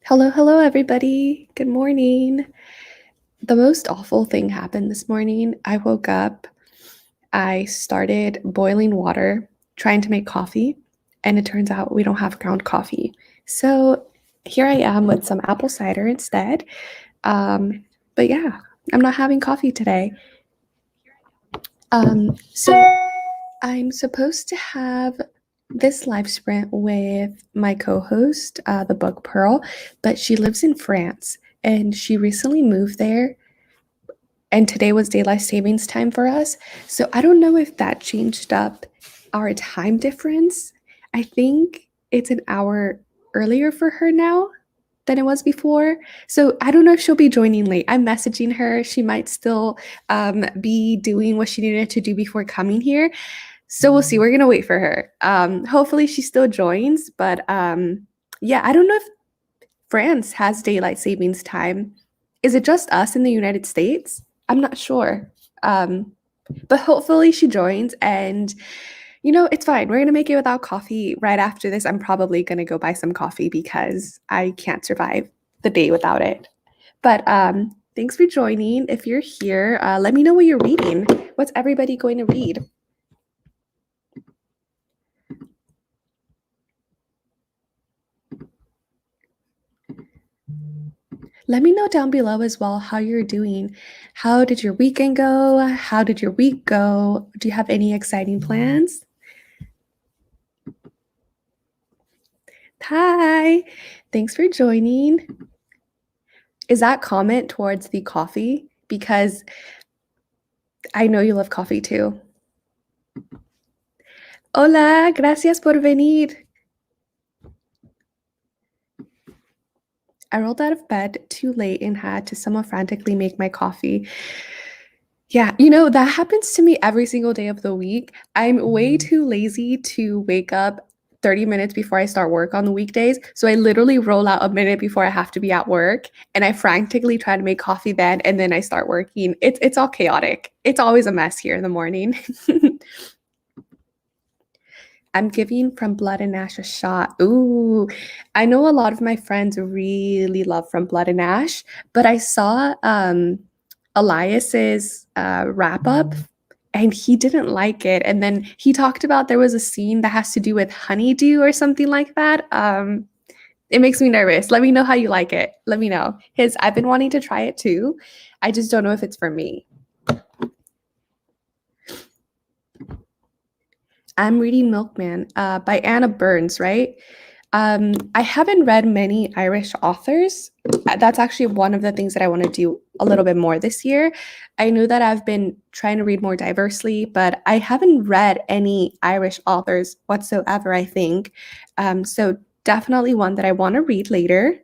Hello, hello, everybody. Good morning. The most awful thing happened this morning. I woke up, I started boiling water, trying to make coffee, and it turns out we don't have ground coffee. So here I am with some apple cider instead. Um, but yeah, I'm not having coffee today. So I'm supposed to have this live sprint with my co-host, the book Pearl, but she lives in France and she recently moved there. And today was daylight savings time for us. So I don't know if that changed up our time difference. I think it's an hour earlier for her now than it was before. So I don't know if she'll be joining late. I'm messaging her. She might still be doing what she needed to do before coming here. So we'll see. We're gonna wait for her. Hopefully she still joins, but yeah, I don't know if France has daylight savings time. Is it just us in the United States? I'm not sure. Um, but hopefully she joins and it's fine. We're gonna make it without coffee right after this. I'm probably gonna go buy some coffee because I can't survive the day without it. But thanks for joining. If you're here, let me know what you're reading. What's everybody going to read? Let me know down below as well how you're doing. How did your weekend go? How did your week go? Do you have any exciting plans? Hi, thanks for joining. Is that comment towards the coffee? Because I know you love coffee too. Hola, gracias por venir. I rolled out of bed too late and had to somewhat frantically make my coffee. Yeah, that happens to me every single day of the week. I'm way too lazy to wake up 30 minutes before I start work on the weekdays. So I literally roll out a minute before I have to be at work and I frantically try to make coffee then and then I start working. It's all chaotic. It's always a mess here in the morning. I'm giving From Blood and Ash a shot. Ooh, I know a lot of my friends really love From Blood and Ash, but I saw Elias's wrap up and he didn't like it. And then he talked about there was a scene that has to do with honeydew or something like that. It makes me nervous. Let me know how you like it. Let me know. I've been wanting to try it too. I just don't know if it's for me. I'm reading Milkman by Anna Burns, right? I haven't read many Irish authors. That's actually one of the things that I want to do a little bit more this year. I know that I've been trying to read more diversely, but I haven't read any Irish authors whatsoever, I think. So definitely one that I want to read later.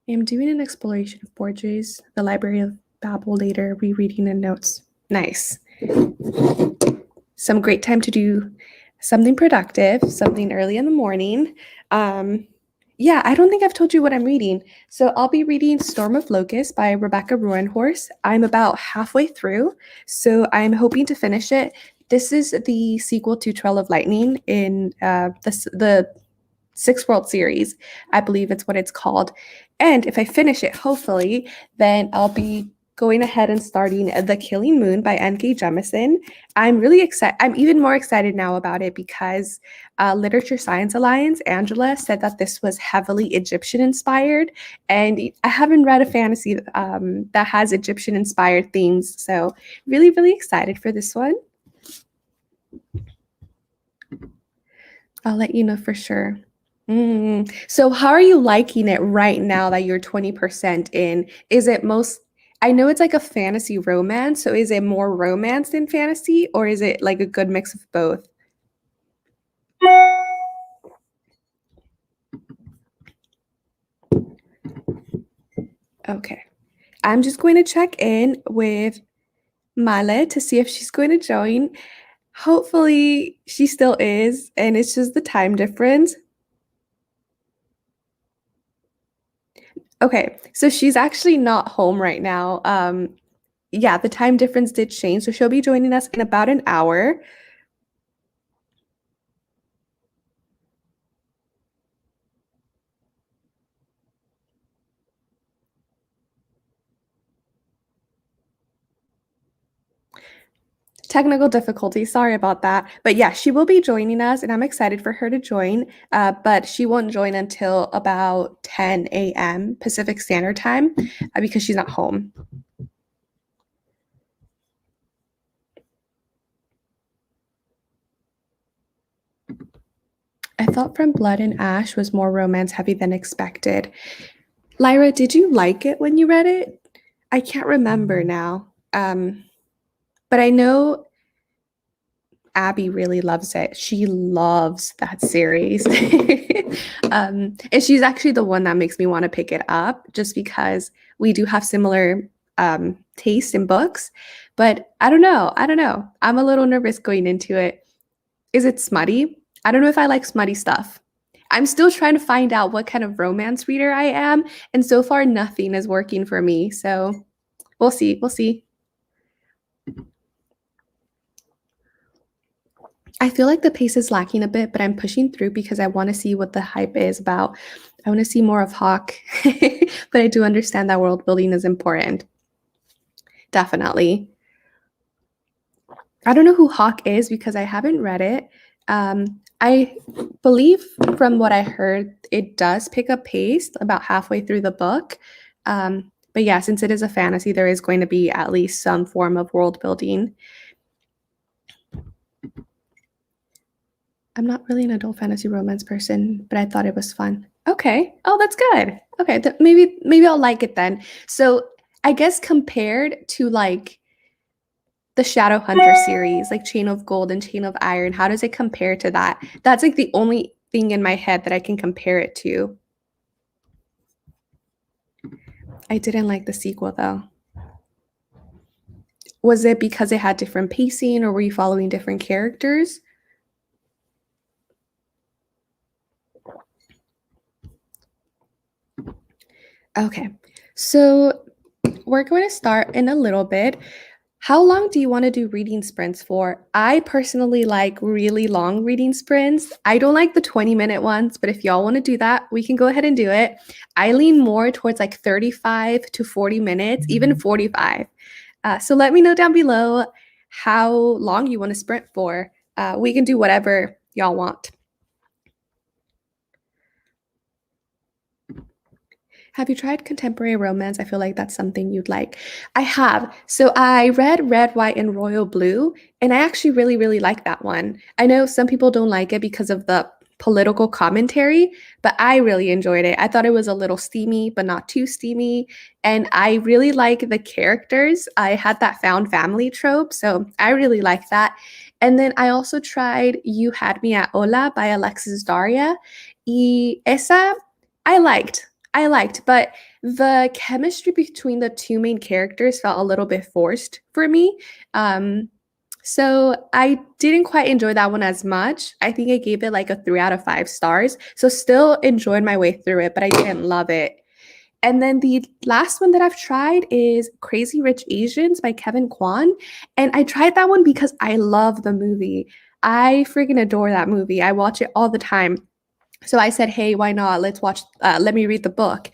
I'm doing an exploration of Borges, the Library of Babel later, rereading and notes. Nice. Some great time to do something productive, something early in the morning. Yeah, I don't think I've told you what I'm reading. So I'll be reading Storm of Locusts by Rebecca Roanhorse. I'm about halfway through, so I'm hoping to finish it. This is the sequel to Trail of Lightning in the Six World Series. I believe it's what it's called. And if I finish it, hopefully, then I'll be going ahead and starting The Killing Moon by N.K. Jemisin. I'm really excited. I'm even more excited now about it because Literature Science Alliance, Angela, said that this was heavily Egyptian inspired. And I haven't read a fantasy that has Egyptian inspired themes. So really, really excited for this one. I'll let you know for sure. So how are you liking it right now that you're 20% in? Is it I know it's like a fantasy romance, so is it more romance than fantasy, or is it like a good mix of both? Okay. I'm just going to check in with Male to see if she's going to join. Hopefully she still is, and it's just the time difference. Okay, so she's actually not home right now. Yeah, the time difference did change, so she'll be joining us in about an hour. Technical difficulty. Sorry about that. But yeah, she will be joining us, and I'm excited for her to join. But she won't join until about 10 a.m. Pacific Standard Time because she's not home. I thought From Blood and Ash was more romance heavy than expected. Lyra, did you like it when you read it? I can't remember now. But I know Abby really loves it. She loves that series. And she's actually the one that makes me want to pick it up just because we do have similar taste in books. But I don't know. I don't know. I'm a little nervous going into it. Is it smutty? I don't know if I like smutty stuff. I'm still trying to find out what kind of romance reader I am. And so far, nothing is working for me. So we'll see. We'll see. I feel like the pace is lacking a bit, but I'm pushing through because I want to see what the hype is about. I want to see more of Hawke, but I do understand that world building is important. Definitely. I don't know who Hawke is because I haven't read it. I believe from what I heard, it does pick up pace about halfway through the book. But yeah, since it is a fantasy, there is going to be at least some form of world building. I'm not really an adult fantasy romance person, but I thought it was fun. Okay. Oh, that's good. Okay, maybe I'll like it then. So, I guess compared to like the Shadowhunter series, like Chain of Gold and Chain of Iron, how does it compare to that? That's like the only thing in my head that I can compare it to. I didn't like the sequel though. Was it because it had different pacing or were you following different characters? Okay. So we're going to start in a little bit. How long do you want to do reading sprints for? I personally like really long reading sprints. I don't like the 20-minute ones, but if y'all want to do that, we can go ahead and do it. I lean more towards like 35 to 40 minutes, even 45. So let me know down below how long you want to sprint for. We can do whatever y'all want. Have you tried contemporary romance? I feel like that's something you'd like. I have. So I read Red, White, and Royal Blue, and I actually really, really like that one. I know some people don't like it because of the political commentary, but I really enjoyed it. I thought it was a little steamy, but not too steamy. And I really like the characters. I had that found family trope, so I really like that. And then I also tried You Had Me at Hola by Alexis Daria. Y esa I liked, but the chemistry between the two main characters felt a little bit forced for me. Um, so I didn't quite enjoy that one as much. I think I gave it like a 3 out of 5 stars. So still enjoyed my way through it, but I didn't love it. And then the last one that I've tried is Crazy Rich Asians by Kevin Kwan. And I tried that one because I love the movie. I freaking adore that movie. I watch it all the time. So I said, hey, why not? Let me read the book.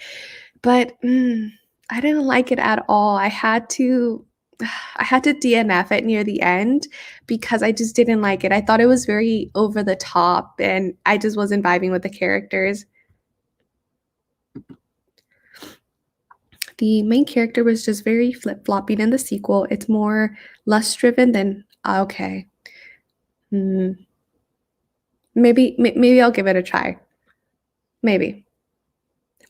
But I didn't like it at all. I had to DNF it near the end because I just didn't like it. I thought it was very over the top and I just wasn't vibing with the characters. The main character was just very flip-flopping in the sequel. It's more lust driven than okay. Maybe I'll give it a try. Maybe.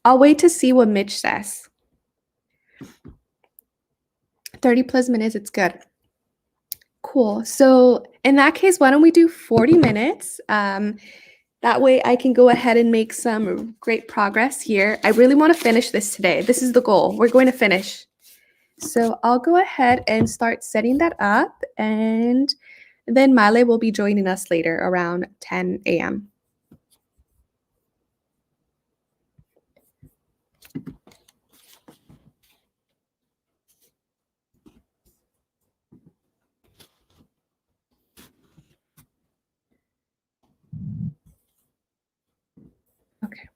I'll wait to see what Mitch says. 30 plus minutes, it's good. Cool. So in that case, why don't we do 40 minutes? That way I can go ahead and make some great progress here. I really want to finish this today. This is the goal. We're going to finish. So I'll go ahead and start setting that up, and then Male will be joining us later around 10 a.m. Okay.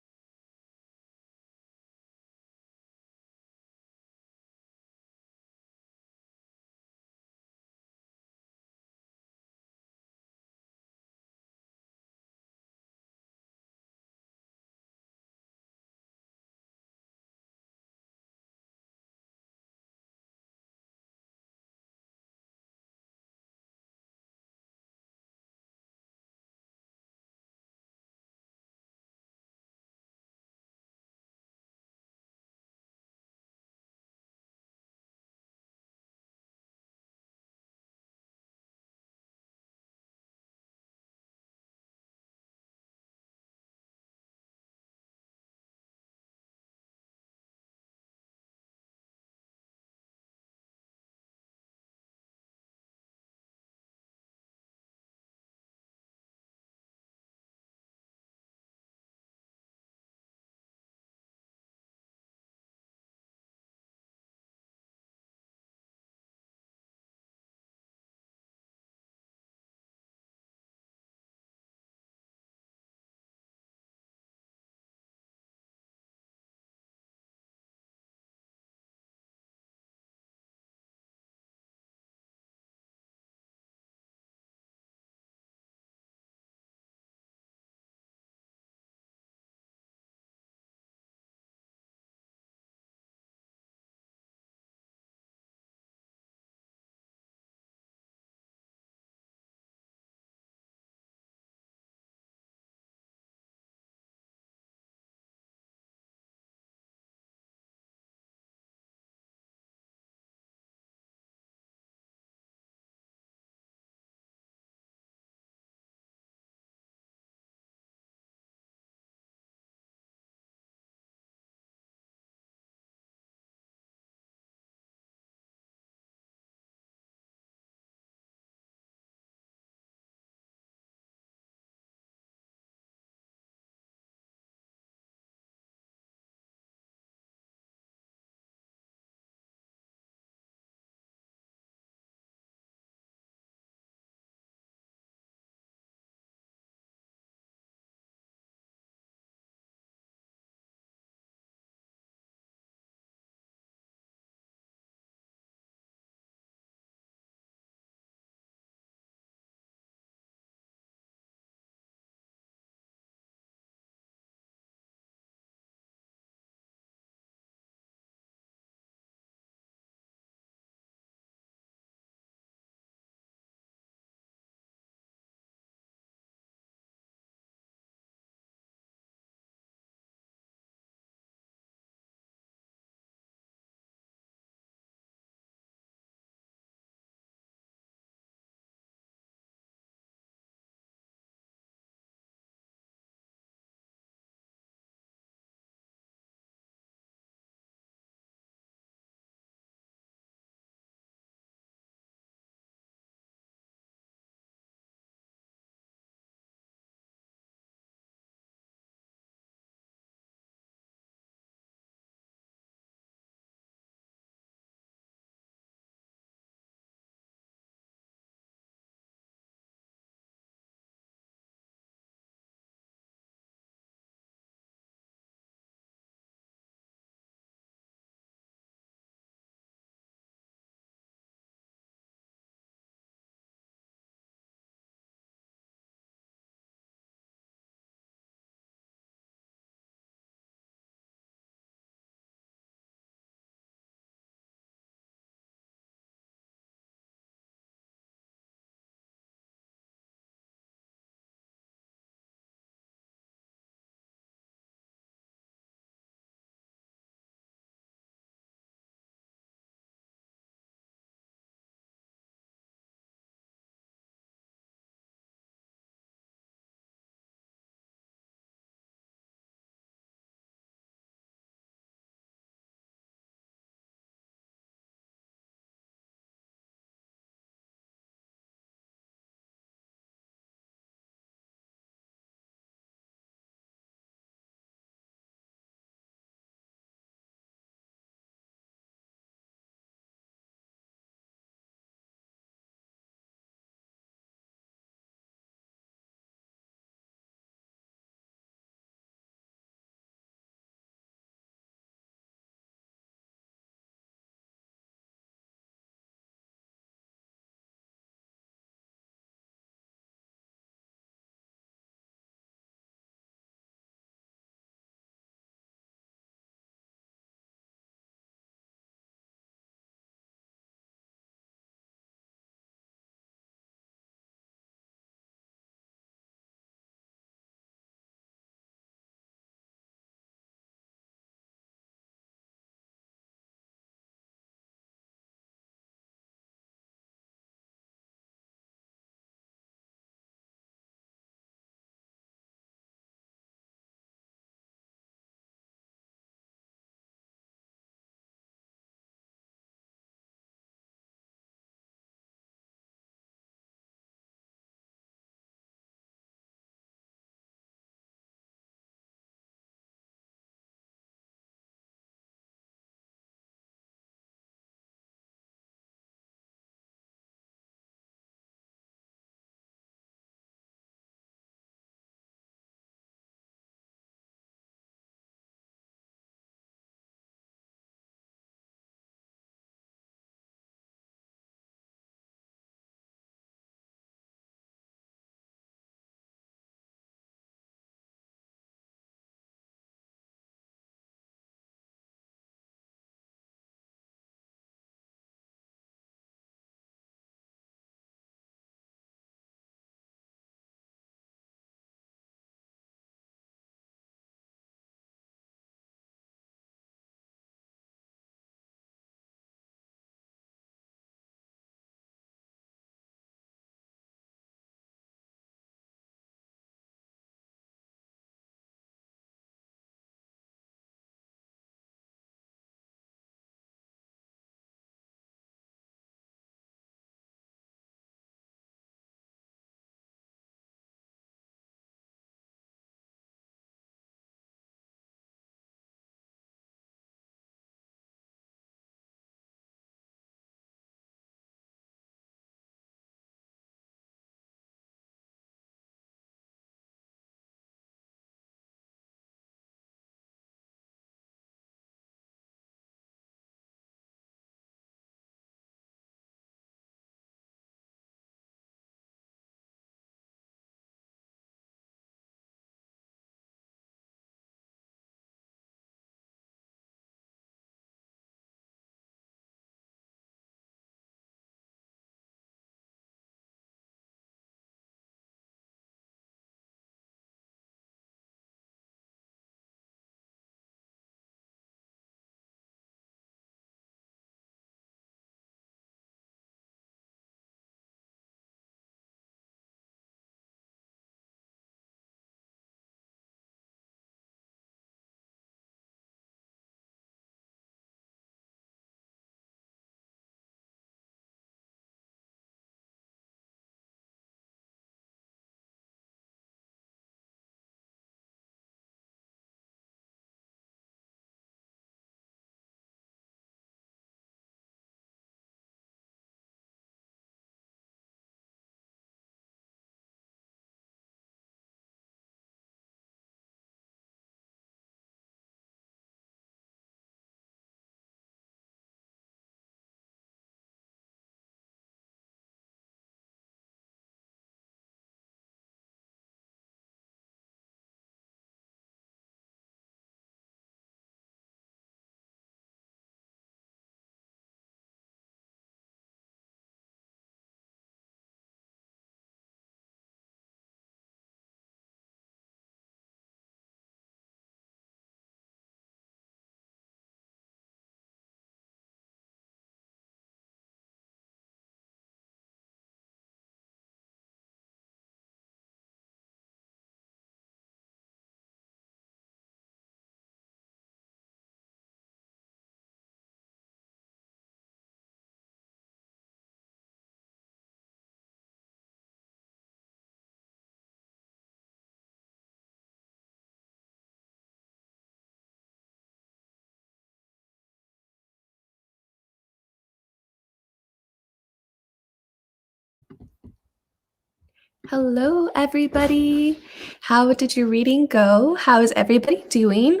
Hello, everybody. How did your reading go? How is everybody doing?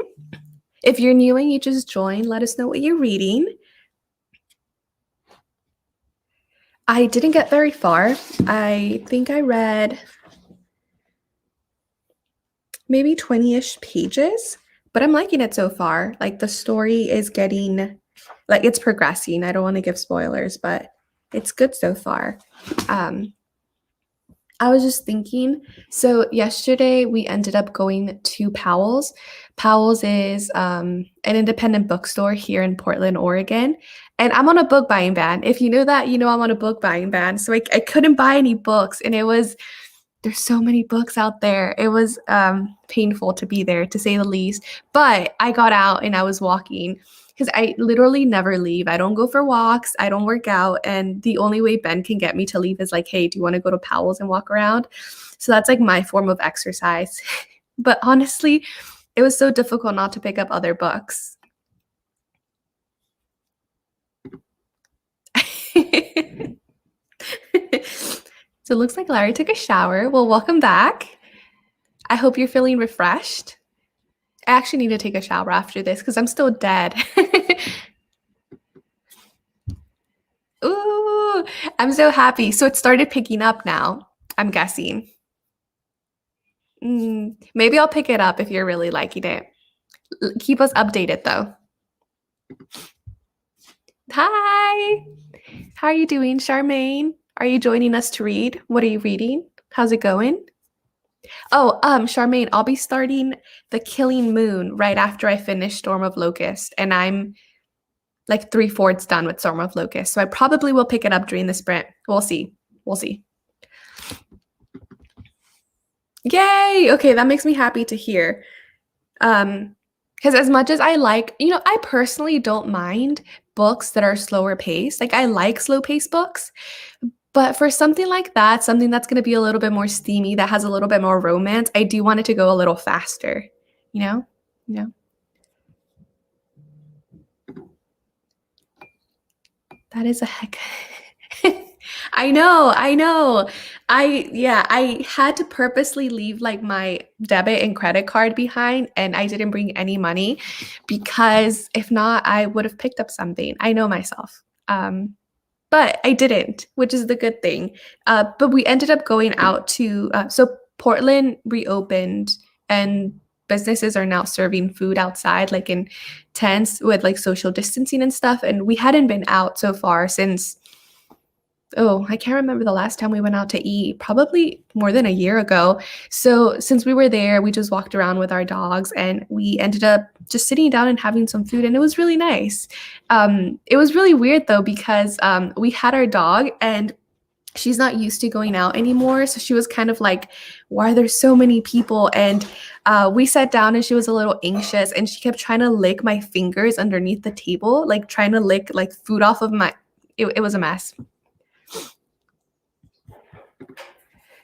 If you're new and you just joined, let us know what you're reading. I didn't get very far. I think I read maybe 20-ish pages, but I'm liking it so far. Like the story is getting, like it's progressing. I don't want to give spoilers, but it's good so far. I was just thinking, so yesterday we ended up going to Powell's. Powell's is an independent bookstore here in Portland, Oregon. And I'm on a book buying ban. If you know that, you know I'm on a book buying ban. So I couldn't buy any books. And there's so many books out there. It was painful to be there, to say the least. But I got out and I was walking because I literally never leave. I don't go for walks. I don't work out. And the only way Ben can get me to leave is like, hey, do you want to go to Powell's and walk around? So that's like my form of exercise. But honestly, it was so difficult not to pick up other books. So it looks like Larry took a shower. Well, welcome back. I hope you're feeling refreshed. I actually need to take a shower after this because I'm still dead. Ooh, I'm so happy. So it started picking up now, I'm guessing. Maybe I'll pick it up if you're really liking it. Keep us updated though. Hi. How are you doing, Charmaine? Are you joining us to read? What are you reading? How's it going? Oh, Charmaine, I'll be starting The Killing Moon right after I finish Storm of Locust, and I'm like 3/4 done with Storm of Locust. So I probably will pick it up during the sprint. We'll see. We'll see. Yay! Okay, that makes me happy to hear. Because as much as I like, I personally don't mind books that are slower paced. Like I like slow paced books. But for something like that, something that's going to be a little bit more steamy, that has a little bit more romance, I do want it to go a little faster, you know? You know? That is a heck. I know. I had to purposely leave like my debit and credit card behind and I didn't bring any money because if not, I would have picked up something. I know myself. But I didn't, which is the good thing. But we ended up going out to, so Portland reopened and businesses are now serving food outside, like in tents with like social distancing and stuff. And we hadn't been out so far since, I can't remember the last time we went out to eat, probably more than a year ago. So since we were there, we just walked around with our dogs and we ended up just sitting down and having some food. And it was really nice. It was really weird though, because we had our dog and she's not used to going out anymore. So she was kind of like, why are there so many people? And we sat down and she was a little anxious and she kept trying to lick my fingers underneath the table, like trying to lick like food off of it was a mess.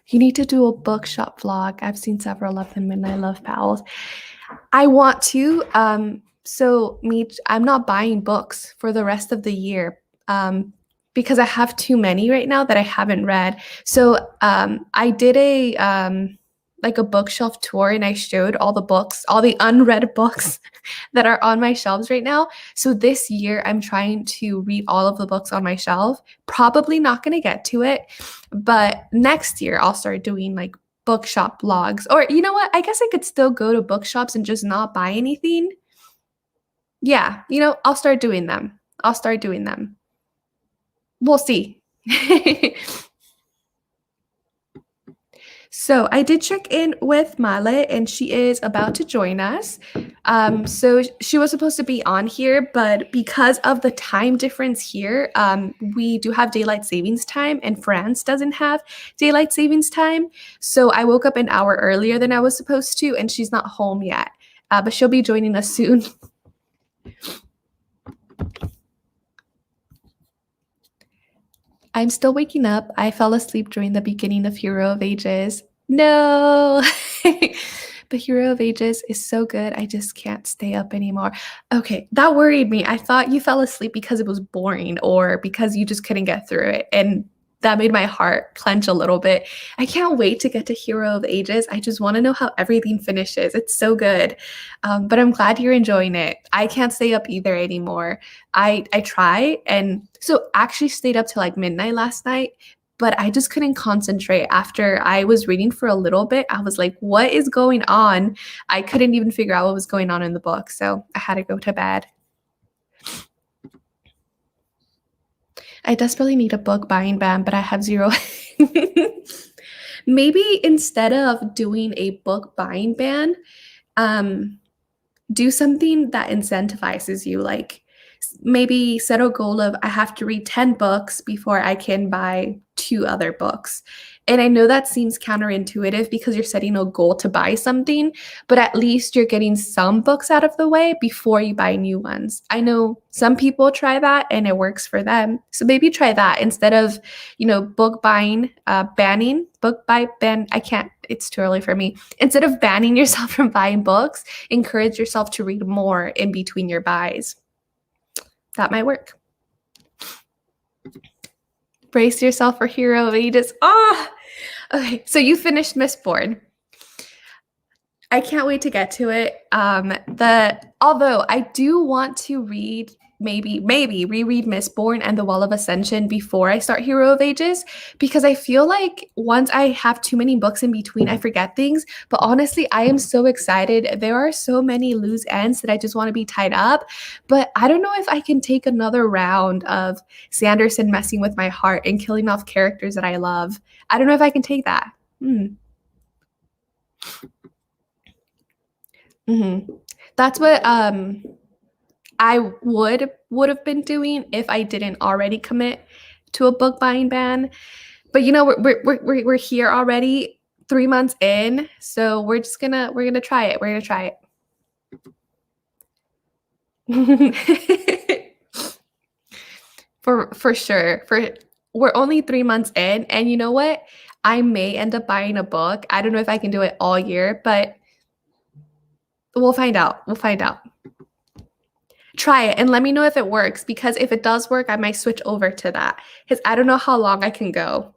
You need to do a bookshop vlog. I've seen several of them and I love Powell's. I want to. I'm not buying books for the rest of the year because I have too many right now that I haven't read. So I did like a bookshelf tour and I showed all the books, all the unread books that are on my shelves right now. So this year I'm trying to read all of the books on my shelf. Probably not going to get to it, but next year I'll start doing like bookshop vlogs. Or you know what? I guess I could still go to bookshops and just not buy anything. Yeah, I'll start doing them. We'll see. So I did check in with Male and she is about to join us. So she was supposed to be on here, but because of the time difference here, we do have daylight savings time and France doesn't have daylight savings time. So I woke up an hour earlier than I was supposed to and she's not home yet, but she'll be joining us soon. I'm still waking up. I fell asleep during the beginning of Hero of Ages. No! But Hero of Ages is so good. I just can't stay up anymore. Okay, that worried me. I thought you fell asleep because it was boring or because you just couldn't get through it. And that made my heart clench a little bit. I can't wait to get to Hero of Ages. I just want to know how everything finishes. It's so good. But I'm glad you're enjoying it. I can't stay up either anymore. I try, and so actually stayed up till like midnight last night, but I just couldn't concentrate after I was reading for a little bit. I was like, what is going on? I couldn't even figure out what was going on in the book, so I had to go to bed. I desperately need a book buying ban, but I have zero. Maybe instead of doing a book buying ban, do something that incentivizes you. Like maybe set a goal of I have to read 10 books before I can buy 2 other books. And I know that seems counterintuitive because you're setting a goal to buy something, but at least you're getting some books out of the way before you buy new ones. I know some people try that and it works for them. So maybe try that instead of, book buying, banning, book buy, ban. I can't, it's too early for me. Instead of banning yourself from buying books, encourage yourself to read more in between your buys. That might work. Brace yourself for Hero of Ages. Okay, so you finished Mistborn. I can't wait to get to it. Although I do want to read, maybe reread Mistborn and The Wall of Ascension before I start Hero of Ages, because I feel like once I have too many books in between, I forget things. But honestly, I am so excited. There are so many loose ends that I just want to be tied up. But I don't know if I can take another round of Sanderson messing with my heart and killing off characters that I love. I don't know if I can take that. That's what I would have been doing if I didn't already commit to a book buying ban. But we're here already, 3 months in, so we're gonna try it. We're gonna try it. For sure. We're only 3 months in, and you know what? I may end up buying a book. I don't know if I can do it all year, but we'll find out. Try it and let me know if it works, because if it does work, I might switch over to that, because I don't know how long I can go.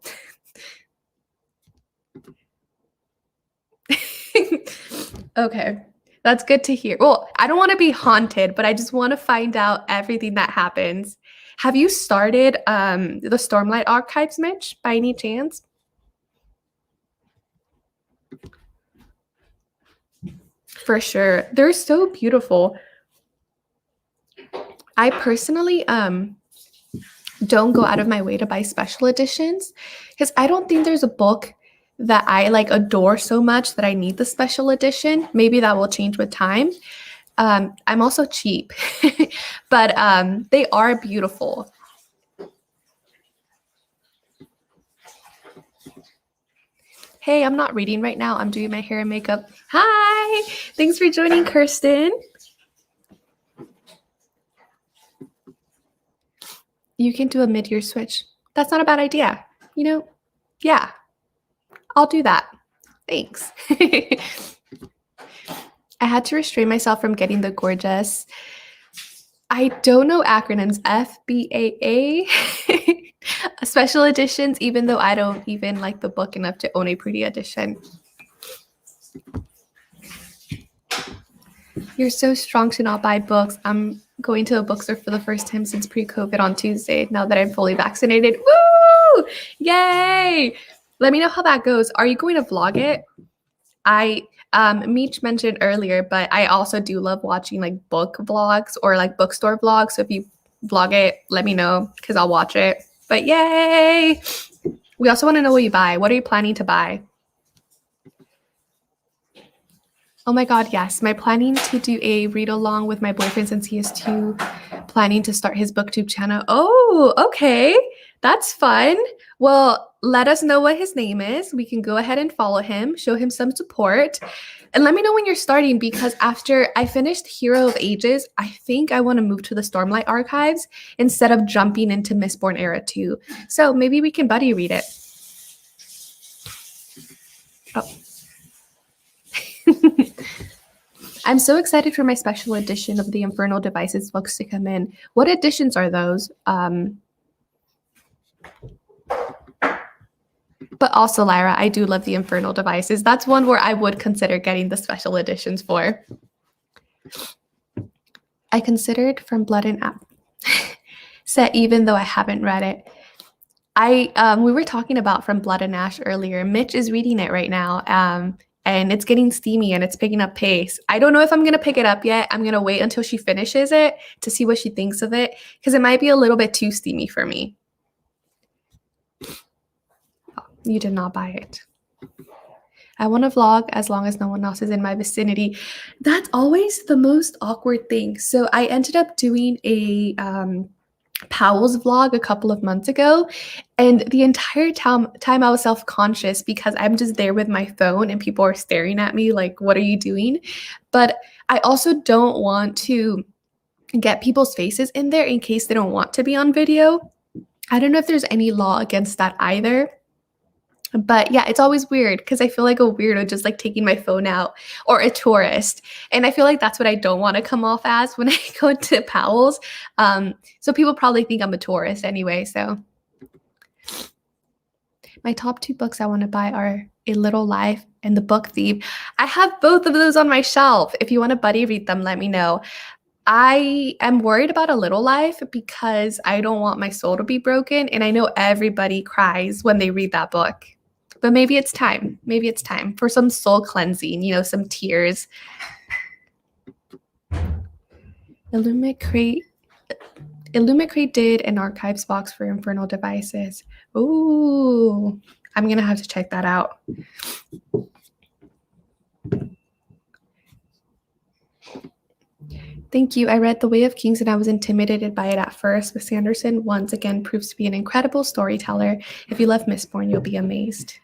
Okay, that's good to hear. Well, I don't want to be haunted, but I just want to find out everything that happens. Have you started the Stormlight Archives, Mitch, by any chance? For sure. They're so beautiful. I personally don't go out of my way to buy special editions, because I don't think there's a book that I adore so much that I need the special edition. Maybe that will change with time. I'm also cheap, but they are beautiful. Hey, I'm not reading right now. I'm doing my hair and makeup. Hi, thanks for joining, Kirsten. You can do a mid-year switch. That's not a bad idea. Yeah, I'll do that. Thanks. I had to restrain myself from getting the gorgeous, I don't know acronyms, FBAA special editions, even though I don't even like the book enough to own a pretty edition. You're so strong to not buy books. I'm going to a bookstore for the first time since pre-COVID on Tuesday, now that I'm fully vaccinated. Woo! Yay! Let me know how that goes. Are you going to vlog it? Meech mentioned earlier, but I also do love watching book vlogs or bookstore vlogs. So if you vlog it, let me know, because I'll watch it. But yay! We also want to know what you buy. What are you planning to buy? Oh my God, yes. I'm planning to do a read along with my boyfriend since he is planning to start his booktube channel. Oh, okay. That's fun. Well, let us know what his name is. We can go ahead and follow him, show him some support. And let me know when you're starting, because after I finished Hero of Ages, I think I want to move to the Stormlight Archives instead of jumping into Mistborn Era 2. So maybe we can buddy read it. Oh. I'm so excited for my special edition of the Infernal Devices books to come in. What editions are those? But also, Lyra, I do love the Infernal Devices. That's one where I would consider getting the special editions for. I considered From Blood and Apple set, even though I haven't read it. We were talking about From Blood and Ash earlier. Mitch is reading it right now. And it's getting steamy and it's picking up pace. I don't know if I'm going to pick it up yet. I'm going to wait until she finishes it to see what she thinks of it, because it might be a little bit too steamy for me. Oh, you did not buy it. I want to vlog as long as no one else is in my vicinity. That's always the most awkward thing. So I ended up doing a Powell's vlog a couple of months ago, and the entire time I was self-conscious because I'm just there with my phone and people are staring at me like, what are you doing? But I also don't want to get people's faces in there in case they don't want to be on video. I don't know if there's any law against that either. But yeah, it's always weird because I feel like a weirdo just like taking my phone out, or a tourist. And I feel like that's what I don't want to come off as when I go to Powell's. So people probably think I'm a tourist anyway. So my top 2 books I want to buy are A Little Life and The Book Thief. I have both of those on my shelf. If you want to buddy read them, let me know. I am worried about A Little Life because I don't want my soul to be broken. And I know everybody cries when they read that book. But maybe it's time. Maybe it's time for some soul cleansing, some tears. Illumicrate did an archives box for Infernal Devices. Ooh, I'm going to have to check that out. Thank you. I read The Way of Kings and I was intimidated by it at first, but Sanderson once again proves to be an incredible storyteller. If you love Mistborn, you'll be amazed.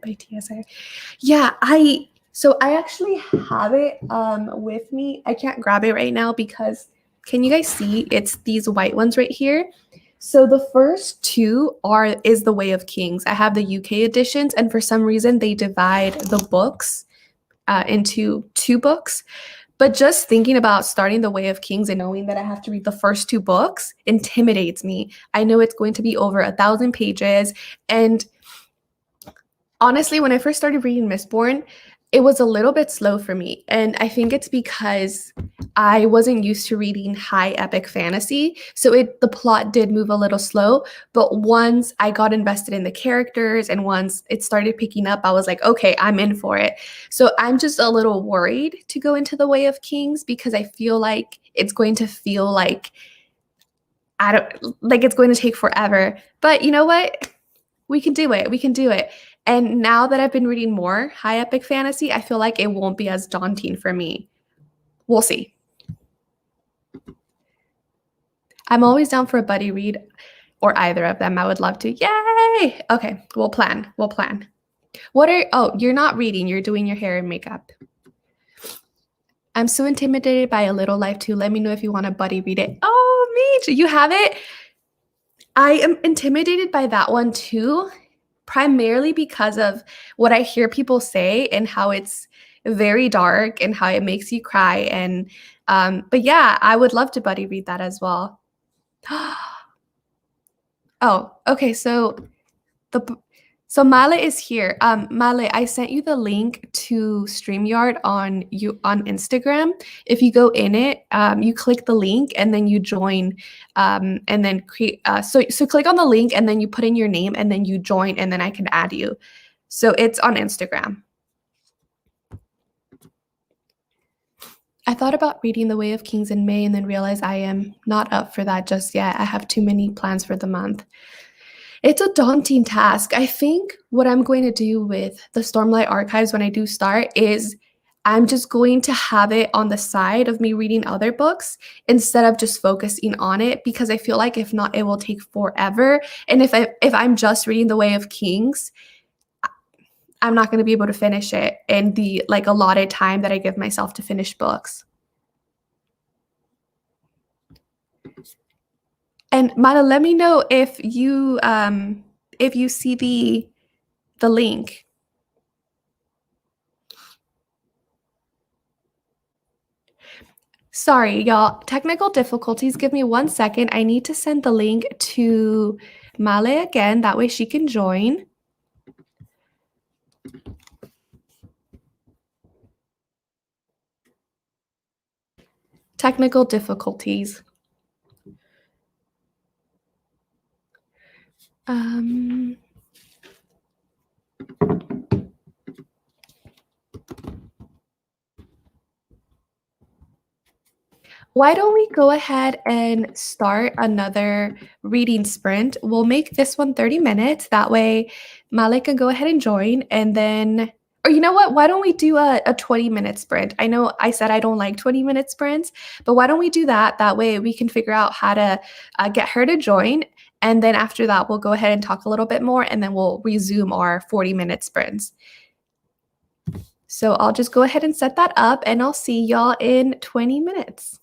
By TSA. Yeah, I actually have it with me. I can't grab it right now because, can you guys see? It's these white ones right here. So the first 2 is The Way of Kings. I have the UK editions, and for some reason they divide the books into 2 books. But just thinking about starting The Way of Kings and knowing that I have to read the first 2 books intimidates me. I know it's going to be over 1,000 pages, and honestly, when I first started reading Mistborn, it was a little bit slow for me. And I think it's because I wasn't used to reading high epic fantasy. So the plot did move a little slow. But once I got invested in the characters and once it started picking up, I was like, okay, I'm in for it. So I'm just a little worried to go into The Way of Kings because I feel like it's going to feel like it's going to take forever. But you know what? We can do it. We can do it. And now that I've been reading more high epic fantasy, I feel like it won't be as daunting for me. We'll see. I'm always down for a buddy read or either of them. I would love to. Yay! Okay, we'll plan. We'll plan. You're not reading. You're doing your hair and makeup. I'm so intimidated by A Little Life too. Let me know if you want to buddy read it. Oh, Mitch, you have it? I am intimidated by that one too, primarily because of what I hear people say and how it's very dark and how it makes you cry. And but yeah, I would love to buddy read that as well. Oh, okay. So Male is here. Male, I sent you the link to StreamYard on Instagram. If you go in it, you click the link and then you join, and then create. So click on the link and then you put in your name and then you join and then I can add you. So it's on Instagram. I thought about reading The Way of Kings in May and then realized I am not up for that just yet. I have too many plans for the month. It's a daunting task. I think what I'm going to do with the Stormlight Archives when I do start is I'm just going to have it on the side of me reading other books instead of just focusing on it, because I feel like if not, it will take forever. And if I'm just reading The Way of Kings, I'm not going to be able to finish it in the allotted time that I give myself to finish books. And Mala, let me know if you see the link. Sorry, y'all. Technical difficulties. Give me 1 second. I need to send the link to Male again. That way she can join. Technical difficulties. Why don't we go ahead and start another reading sprint? We'll make this one 30 minutes. That way, Malik can go ahead and join. And then, or you know what? Why don't we do a 20-minute sprint? I know I said I don't like 20-minute sprints, but why don't we do that? That way, we can figure out how to get her to join. And then after that, we'll go ahead and talk a little bit more, and then we'll resume our 40-minute sprints. So I'll just go ahead and set that up, and I'll see y'all in 20 minutes.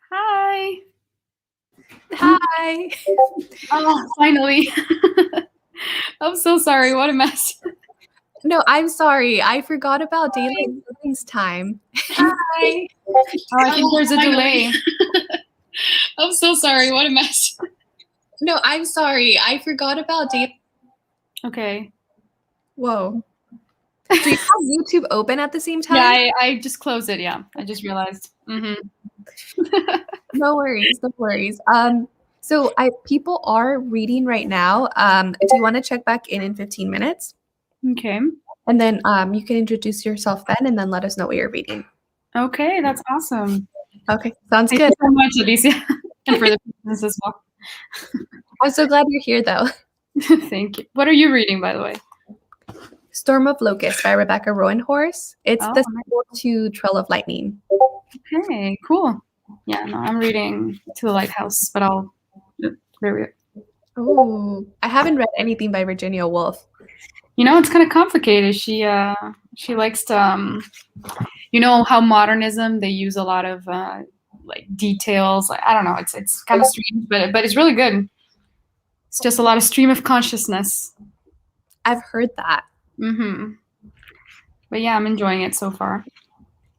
Hi. Hi. Oh, finally. I'm so sorry. What a mess. No, I'm sorry. I forgot about daylight savings time. Hi. Oh, I think there's a delay. I'm so sorry. What a mess. No, I'm sorry. I forgot about daylight. Okay. Whoa. Do you have YouTube open at the same time? Yeah, I just closed it. Yeah, I just realized. No worries. No worries. So people are reading right now. Do you want to check back in 15 minutes? Okay. And then you can introduce yourself then and then let us know what you're reading. Okay, that's awesome. Okay, sounds Thank good. you so much, Alicia, and for the business as well. I'm so glad you're here though. Thank you. What are you reading, by the way? Storm of Locusts by Rebecca Roanhorse. It's Oh, the sequel to Trail of Lightning. okay, cool. Yeah, no, I'm reading To the Lighthouse, but I'll review it. Ooh, I haven't read anything by Virginia Woolf. You know, it's kind of complicated. She likes to, you know, how modernism they use a lot of like details. Like, I don't know, it's kind of strange, but it's really good. It's just a lot of stream of consciousness. I've heard that. Mm-hmm. But yeah, I'm enjoying it so far.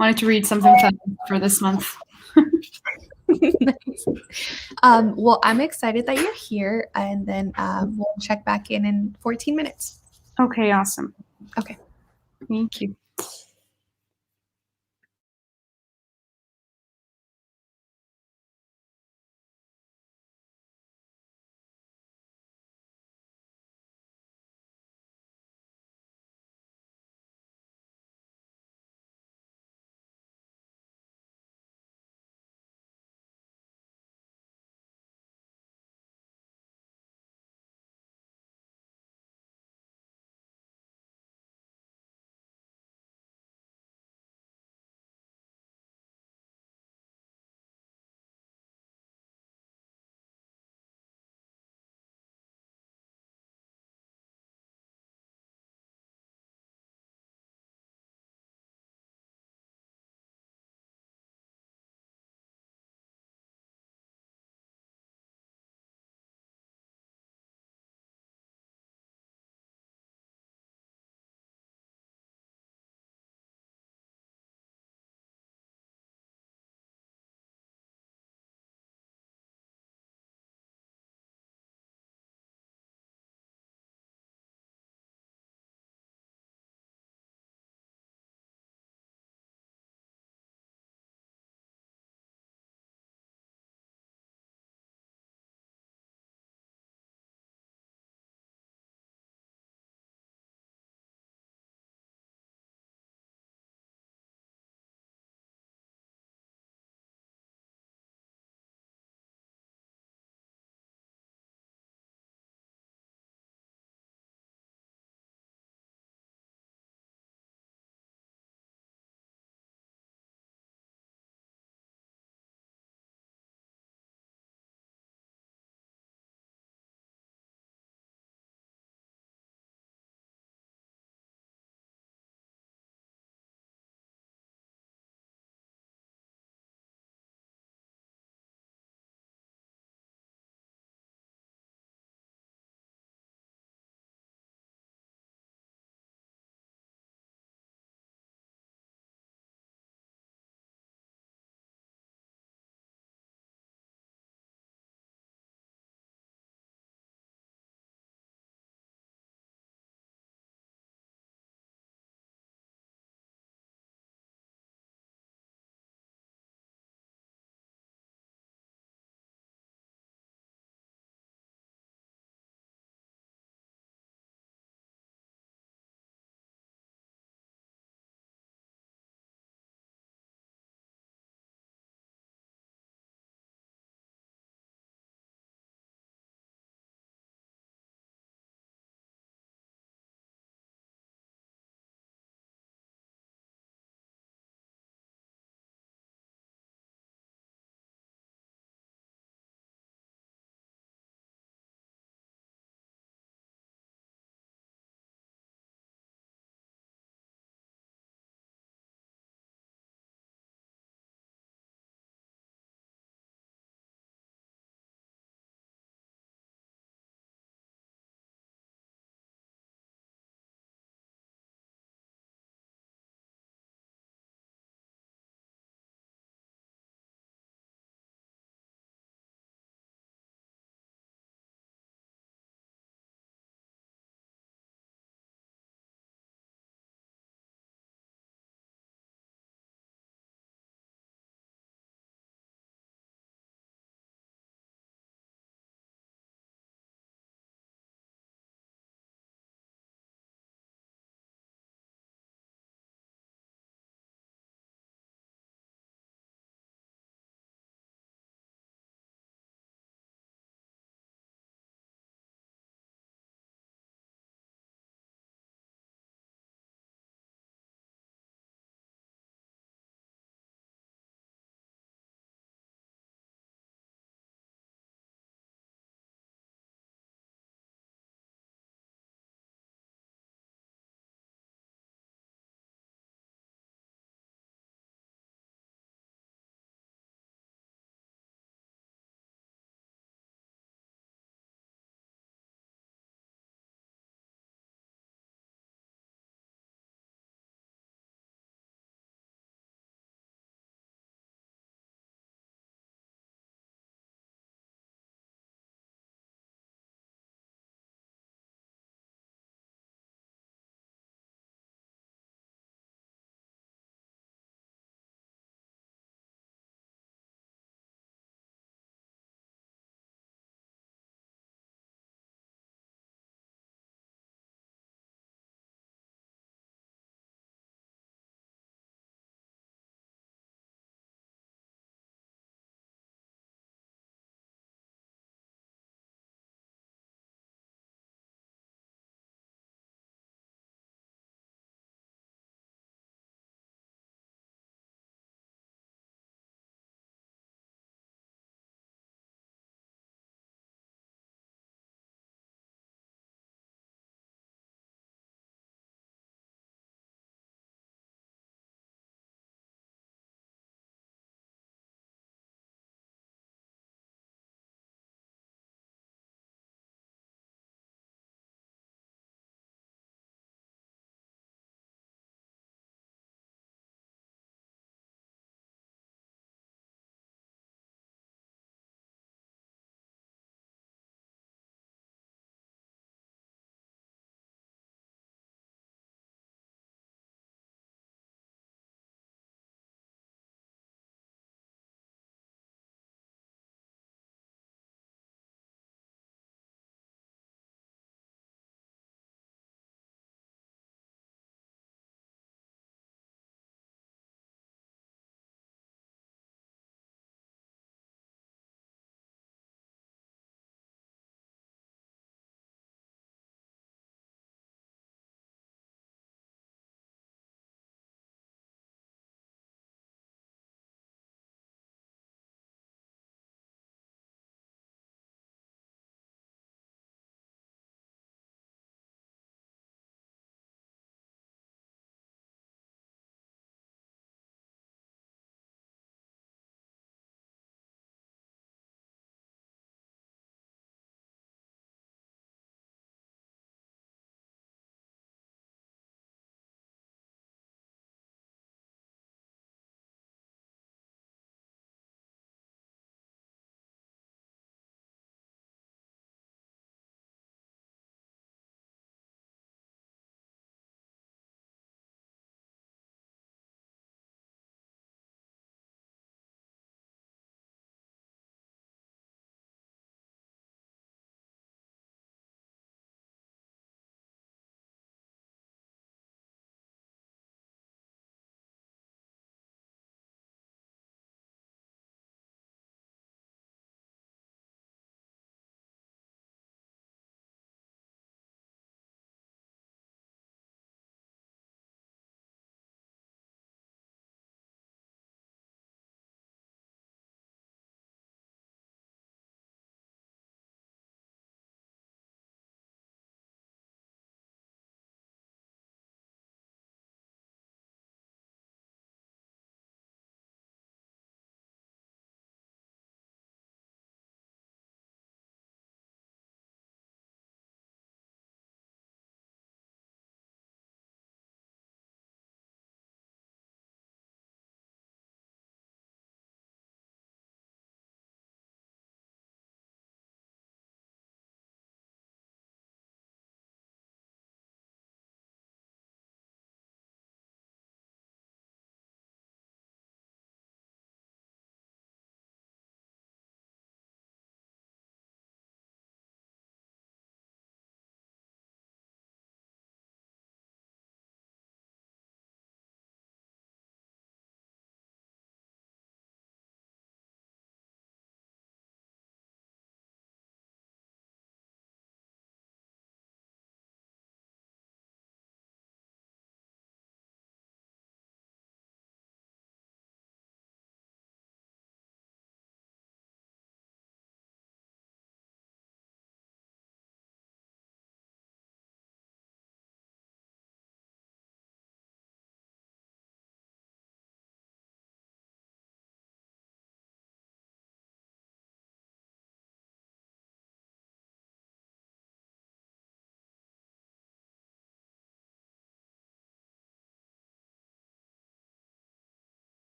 Wanted to read something fun for this month. Nice. Well, I'm excited that you're here, and then we'll check back in 14 minutes. Okay, awesome. Okay. Thank you.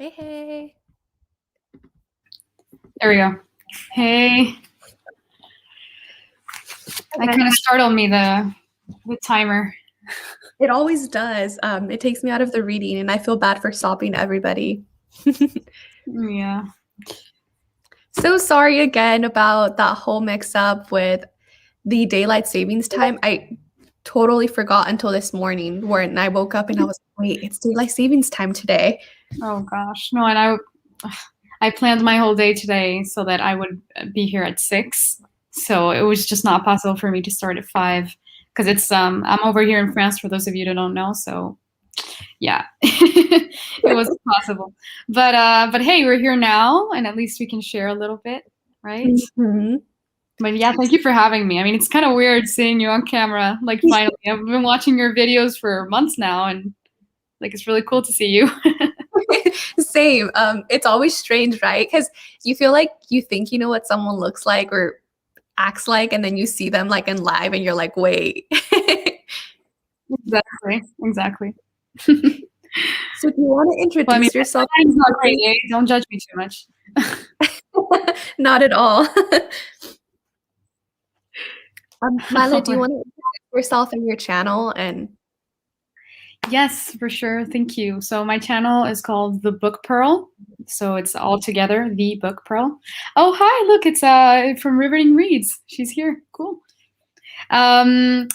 Hey, hey. There we go. Hey. That kind of startled me, the timer. It always does. It takes me out of the reading, and I feel bad for stopping everybody. Yeah. So sorry again about that whole mix-up with the daylight savings time. I totally forgot until this morning when I woke up and I was like, wait, it's daylight savings time today. Oh gosh. No, and I planned my whole day today so that I would be here at 6. So it was just not possible for me to start at 5 because it's I'm over here in France for those of you that don't know. So yeah, it wasn't possible. But hey, we're here now, and at least we can share a little bit, right? Mm-hmm. But yeah, thank you for having me. I mean, it's kind of weird seeing you on camera. Like finally, I've been watching your videos for months now, and like it's really cool to see you. Same. It's always strange, right? Because you feel like you think you know what someone looks like or acts like, and then you see them like in live, and you're like, wait. Exactly. So do you want to introduce yourself? Not great, eh? Don't judge me too much. Not at all. Mala, do you want to introduce yourself and your channel? And yes, for sure. Thank you. So my channel is called The Book Pearl. So it's all together, The Book Pearl. Oh, hi, look, it's from Riveting Reads. She's here. Cool. Yeah,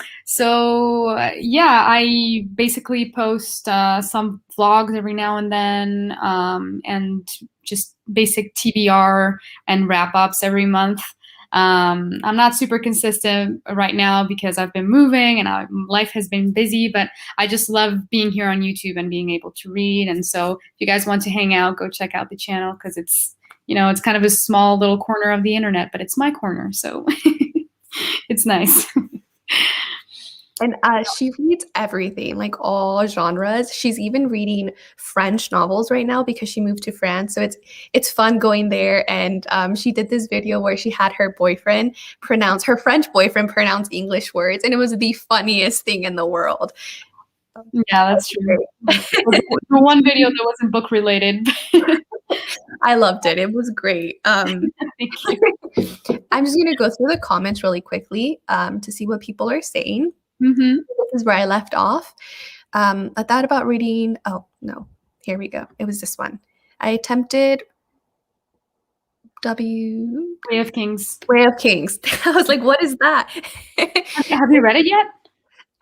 I basically post some vlogs every now and then, and just basic TBR and wrap-ups every month. I'm not super consistent right now because I've been moving and life has been busy, but I just love being here on YouTube and being able to read. And so if you guys want to hang out, go check out the channel because it's, it's kind of a small little corner of the internet, but it's my corner. So it's nice. And she reads everything, like all genres. She's even reading French novels right now because she moved to France. So it's fun going there. And she did this video where she had her French boyfriend pronounce English words, and it was the funniest thing in the world. Yeah, that's true. The one video that wasn't book related. I loved it. It was great. Thank you. I'm just going to go through the comments really quickly to see what people are saying. Mm-hmm. This is where I left off. I thought about reading. Oh, no. Here we go. It was this one. I attempted Way of Kings. Way of Kings. I was like, what is that? Have you read it yet?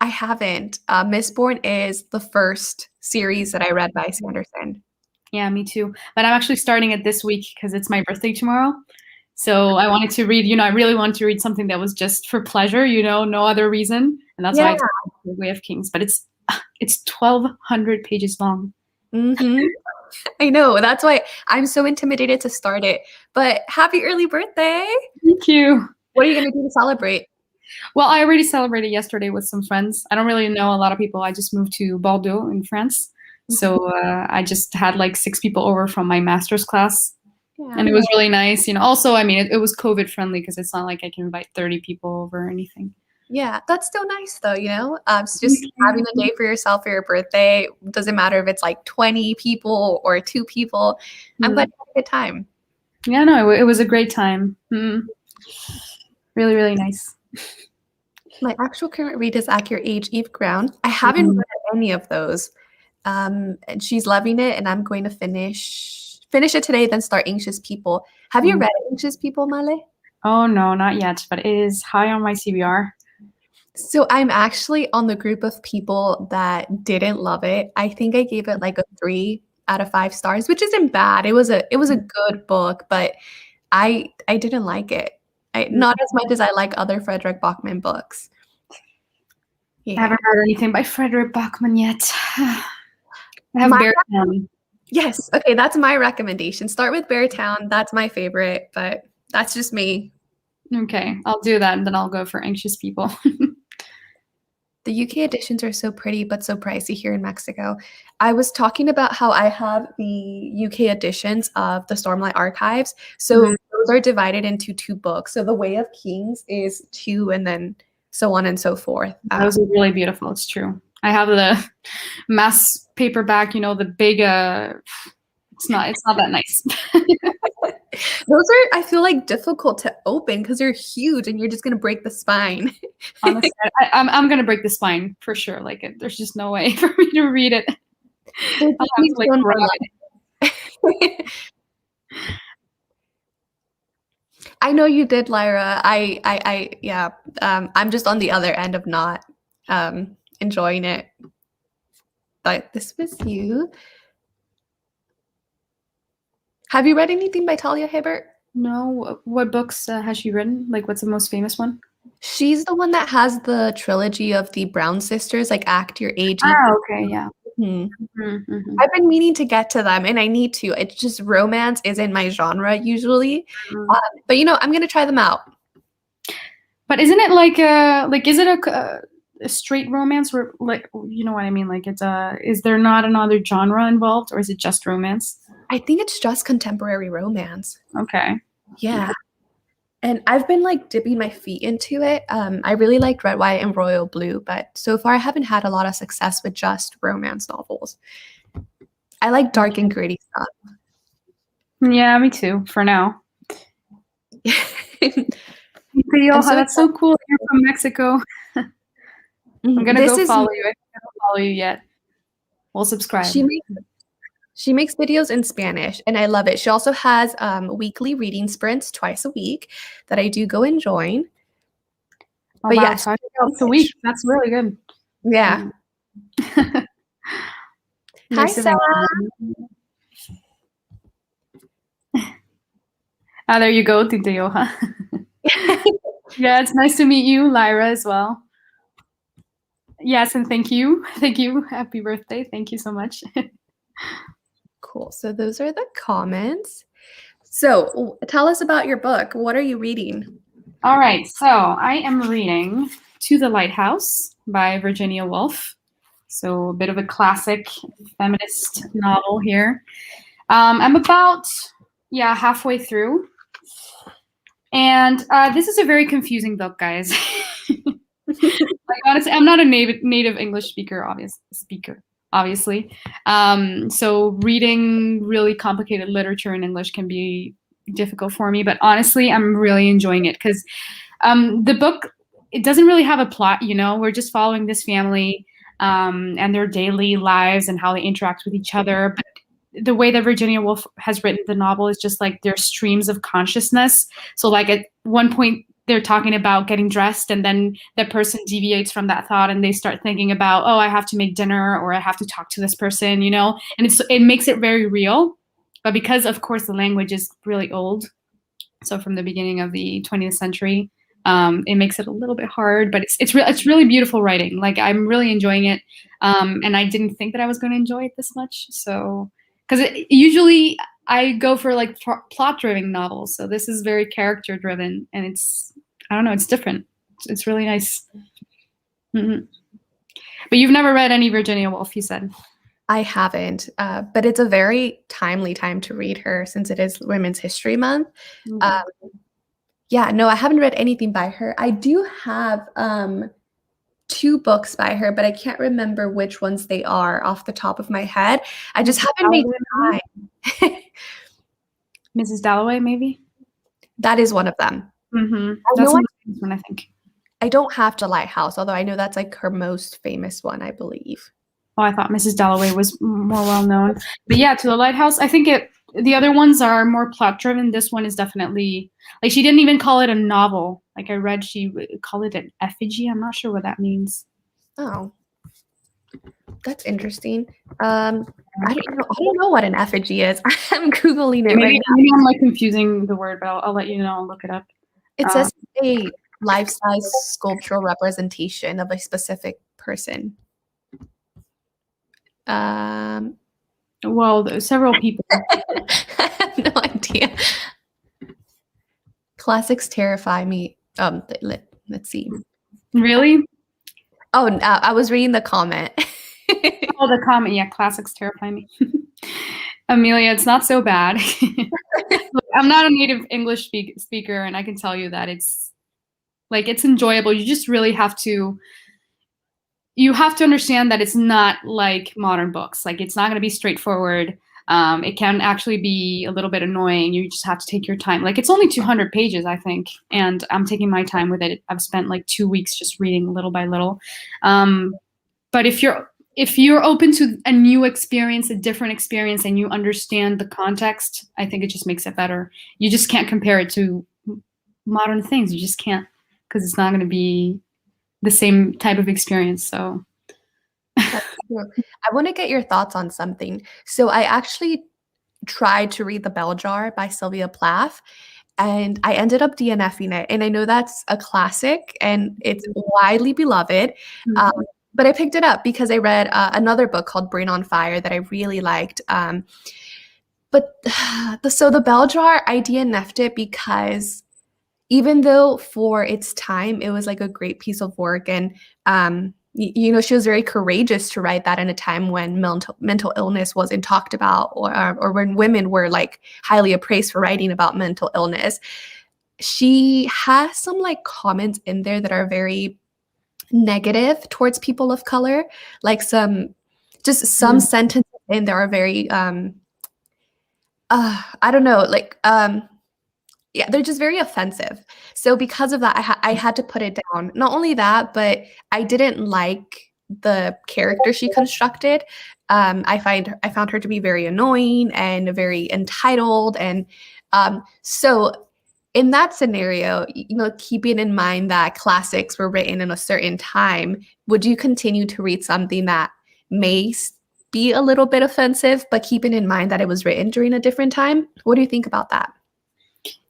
I haven't. Mistborn is the first series that I read by Sanderson. Yeah, me too. But I'm actually starting it this week because it's my birthday tomorrow. So I wanted to read, I really wanted to read something that was just for pleasure, no other reason. And that's why I took Way of Kings. But it's 1,200 pages long. Mm-hmm. I know. That's why I'm so intimidated to start it. But happy early birthday. Thank you. What are you going to do to celebrate? Well, I already celebrated yesterday with some friends. I don't really know a lot of people. I just moved to Bordeaux in France. So I just had like 6 people over from my master's class. Yeah. And it was really nice. Also, I mean, it was COVID friendly because it's not like I can invite 30 people over or anything. Yeah, that's still nice though, so just having a day for yourself for your birthday. Doesn't matter if it's like 20 people or 2 people. I'm glad you had a good time. Yeah, no, it was a great time. Mm-hmm. Really, really nice. My actual current read is At Your Age, Eve Ground. I haven't read any of those. And she's loving it, and I'm going to finish it today, then start Anxious People. Have you read Anxious People, Male? Oh, no, not yet, but it is high on my CBR. So I'm actually on the group of people that didn't love it. I think I gave it like a 3 out of 5 stars, which isn't bad. It was a good book, but I didn't like it. Not as much as I like other Frederick Bachman books. Yeah. I haven't read anything by Frederick Bachman yet. I have Beartown. Yes. Okay, that's my recommendation. Start with Beartown. That's my favorite, but that's just me. Okay, I'll do that, and then I'll go for Anxious People. The UK editions are so pretty, but so pricey here in Mexico. I was talking about how I have the UK editions of the Stormlight Archives. So those are divided into 2 books. So The Way of Kings is 2, and then so on and so forth. Those are really beautiful. It's true. I have the mass paperback, the big, It's not that nice. Those are, I feel like, difficult to open because they're huge and you're just gonna break the spine. Honestly, I'm gonna break the spine for sure. Like, there's just no way for me to read it. They're I'll have to like so grab it. I know you did, Lyra. Yeah. I'm just on the other end of not enjoying it. But this was you. Have you read anything by Talia Hibbert? No, what books has she written? Like, what's the most famous one? She's the one that has the trilogy of the Brown sisters, like Act Your Age. Oh, okay, yeah. Mm-hmm. I've been meaning to get to them, and I need to. It's just romance isn't my genre usually, but I'm gonna try them out. But isn't it like is it a straight romance, or like, you know what I mean? Like, is there not another genre involved, or is it just romance? I think it's just contemporary romance. Okay. Yeah. And I've been like dipping my feet into it. I really liked Red, White, and Royal Blue, but so far I haven't had a lot of success with just romance novels. I like dark and gritty stuff. Yeah, me too, for now. Rioja, that's so cool. You're from Mexico. I'm gonna go follow you. I haven't followed you yet. We'll subscribe. She makes videos in Spanish, and I love it. She also has weekly reading sprints twice a week that I do go and join. Oh, but wow, yes, twice a week. That's really good. Yeah. Hi, Sarah. There you go, Tita Yoja. Yeah, it's nice to meet you, Lyra, as well. Yes, and thank you. Thank you. Happy birthday. Thank you so much. Cool. So those are the comments. So tell us about your book. What are you reading? All right. So I am reading To the Lighthouse by Virginia Woolf. So a bit of a classic feminist novel here. I'm about, halfway through. And this is a very confusing book, guys. Like, honestly, I'm not a native English speaker, obviously. So reading really complicated literature in English can be difficult for me. But honestly, I'm really enjoying it because the book, it doesn't really have a plot. We're just following this family and their daily lives and how they interact with each other. But the way that Virginia Woolf has written the novel is just like there's streams of consciousness. So like at one point they're talking about getting dressed, and then the person deviates from that thought and they start thinking about, oh, I have to make dinner, or I have to talk to this person, and it makes it very real. But because of course the language is really old, so from the beginning of the 20th century, it makes it a little bit hard, but it's really beautiful writing. Like, I'm really enjoying it. And I didn't think that I was going to enjoy it this much. So, because usually I go for like plot-driven novels. So this is very character-driven, and it's different. It's really nice. Mm-hmm. But you've never read any Virginia Woolf, you said. I haven't, but it's a very timely time to read her since it is Women's History Month. Mm-hmm. No, I haven't read anything by her. I do have 2 books by her, but I can't remember which ones they are off the top of my head. I just haven't made time. Mrs. Dalloway, maybe? That is one of them. Mm-hmm. That's the famous one, I think. I don't have to Lighthouse, although I know that's like her most famous one, I believe. Oh, I thought Mrs. Dalloway was more well-known. But yeah, To the Lighthouse, I think the other ones are more plot-driven. This one is definitely, like, she didn't even call it a novel. Like, I read she called it an effigy. I'm not sure what that means. Oh, that's interesting. I don't know what an effigy is. I'm Googling it right now. Maybe I'm like confusing the word, but I'll let you know. I'll look it up. It says a life-size sculptural representation of a specific person. Well, there's several people. I have no idea. Classics terrify me. Let's see. Really? Oh, I was reading the comment. Oh, the comment. Yeah, classics terrify me. Amelia, it's not so bad. I'm not a native English speaker, and I can tell you that it's enjoyable. You just really have to understand that it's not like modern books. Like, it's not going to be straightforward. It can actually be a little bit annoying. You just have to take your time. Like, it's only 200 pages, I think, and I'm taking my time with it. I've spent like 2 weeks just reading little by little. But if you're open to a new experience, a different experience, and you understand the context, I think it just makes it better. You just can't compare it to modern things. You just can't, because it's not going to be the same type of experience. So I want to get your thoughts on something. So I actually tried to read The Bell Jar by Sylvia Plath, and I ended up DNFing it. And I know that's a classic and it's widely beloved. But I picked it up because I read another book called Brain on Fire that I really liked. But The Bell Jar, I DNF'd it because even though for its time it was like a great piece of work, and she was very courageous to write that in a time when mental illness wasn't talked about, or when women were like highly appraised for writing about mental illness. She has some like comments in there that are very negative towards people of color, like some sentences in there are very I don't know, like yeah, they're just very offensive. So because of that, I had to put it down. Not only that, but I didn't like the character she constructed. I found her to be very annoying and very entitled, and so in that scenario, keeping in mind that classics were written in a certain time, would you continue to read something that may be a little bit offensive, but keeping in mind that it was written during a different time? What do you think about that?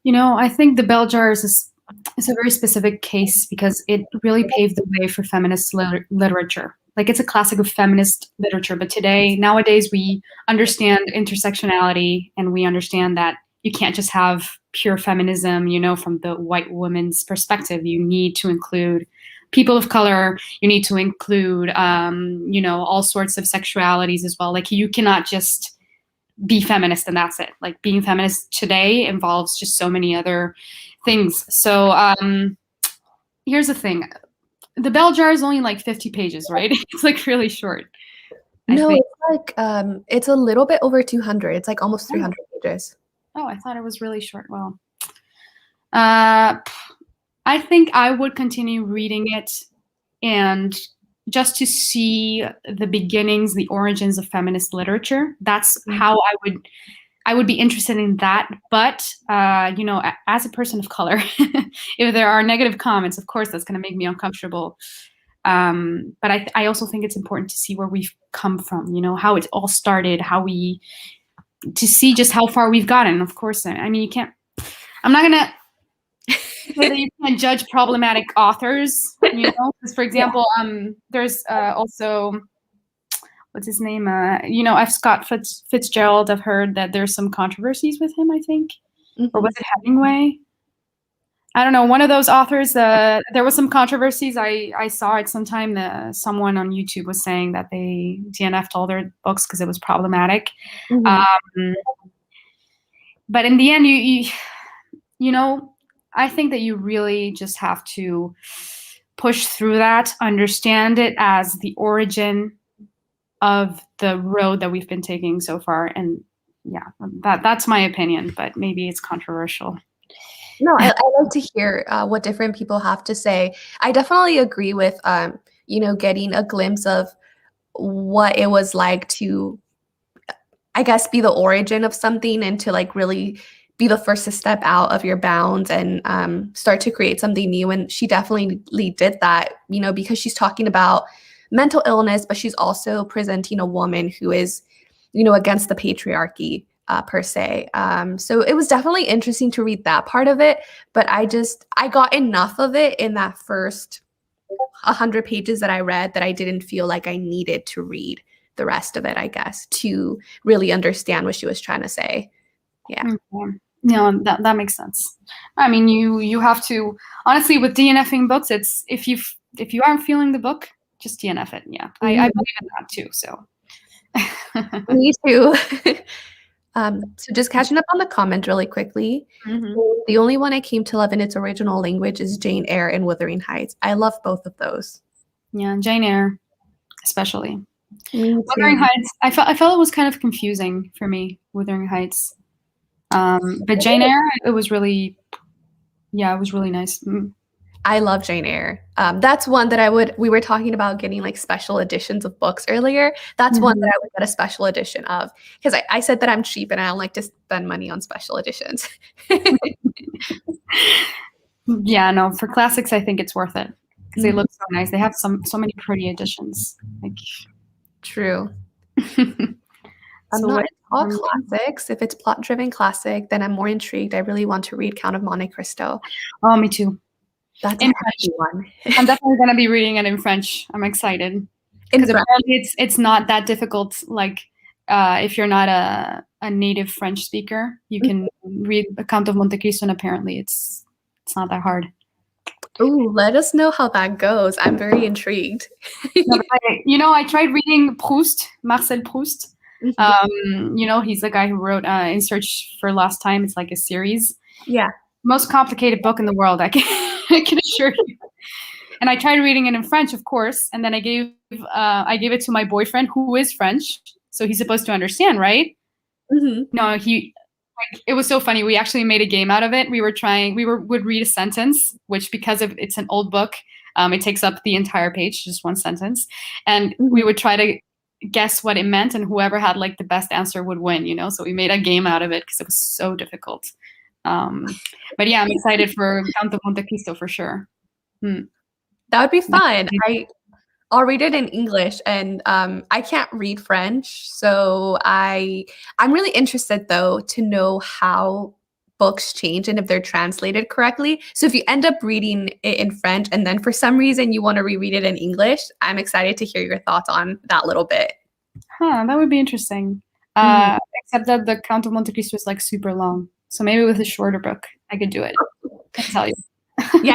I think The Bell Jar is a very specific case because it really paved the way for feminist literature. Like, it's a classic of feminist literature, but nowadays, we understand intersectionality, and we understand that you can't just have pure feminism, from the white woman's perspective. You need to include people of color. You need to include, all sorts of sexualities as well. Like, you cannot just be feminist and that's it. Like, being feminist today involves just so many other things. So here's the thing. The Bell Jar is only like 50 pages, right? It's like really short. No, it's like it's a little bit over 200. It's like almost 300 pages. Oh, I thought it was really short. Well, I think I would continue reading it, and just to see the beginnings, the origins of feminist literature. That's how I would be interested in that. But as a person of color, if there are negative comments, of course that's going to make me uncomfortable. But I also think it's important to see where we've come from, how it all started, to see just how far we've gotten. Of course, I mean, I'm not gonna say that you can't judge problematic authors, because, for example, there's also, what's his name? F. Scott Fitzgerald. I've heard that there's some controversies with him, I think. Or was it Hemingway? I don't know. One of those authors, there was some controversies. I saw it sometime. Someone on YouTube was saying that they DNF'd all their books because it was problematic. But in the end, I think that you really just have to push through that, understand it as the origin of the road that we've been taking so far. And yeah, that's my opinion, but maybe it's controversial. No, I like to hear what different people have to say. I definitely agree with, getting a glimpse of what it was like to, I guess, be the origin of something, and to like really be the first to step out of your bounds and start to create something new. And she definitely did that, because she's talking about mental illness, but she's also presenting a woman who is, against the patriarchy per se. So it was definitely interesting to read that part of it, but I got enough of it in that first 100 pages that I read that I didn't feel like I needed to read the rest of it, I guess, to really understand what she was trying to say. Yeah. Mm-hmm. No, that makes sense. I mean, you have to, honestly, with DNFing books, it's if you aren't feeling the book, just DNF it. Yeah, I believe in that too. So me too. So just catching up on the comment really quickly. The only one I came to love in its original language is Jane Eyre and Wuthering Heights. I love both of those. Yeah, Jane Eyre, especially. Me Wuthering too. Heights. I felt it was kind of confusing for me. Wuthering Heights. But Jane Eyre, it was really, yeah, it was really nice. I love Jane Eyre. That's one that we were talking about getting like special editions of books earlier. That's one that Mhm. I would get a special edition of because I said that I'm cheap and I don't like to spend money on special editions. Yeah, no, for classics, I think it's worth it because they Mhm. look so nice. They have so many pretty editions. Like, True. I'm so not what? into all classics. If it's plot-driven classic, then I'm more intrigued. I really want to read Count of Monte Cristo. Oh, me too. That's a In French. hefty one. I'm definitely gonna be reading it in French. I'm excited In because French. apparently it's not that difficult. Like, if you're not a native French speaker, you can read The Count of Monte Cristo, and apparently it's not that hard. Ooh, let us know how that goes. I'm very intrigued. No, but I tried reading Proust, Marcel Proust. Mhm. He's the guy who wrote In Search for Lost Time. It's like a series. Yeah. Most complicated book in the world, I can, I can assure you. And I tried reading it in French, of course, and then I gave it to my boyfriend, who is French, so he's supposed to understand, right? Mhm. No, it was so funny. We actually made a game out of it. Would read a sentence, which because of it's an old book, it takes up the entire page, just one sentence, and we Mhm. would try to guess what it meant, and whoever had like the best answer would win. So we made a game out of it because it was so difficult. But yeah, I'm excited for Count of Monte Cristo for sure. Hmm. That would be fun. I'll read it in English, and I can't read French, so I'm really interested though to know how books change and if they're translated correctly. So if you end up reading it in French and then for some reason you want to reread it in English, I'm excited to hear your thoughts on that little bit. Huh, that would be interesting. Mhm. Except that the Count of Monte Cristo is like super long. So maybe with a shorter book, I could do it. I can tell you. Yeah,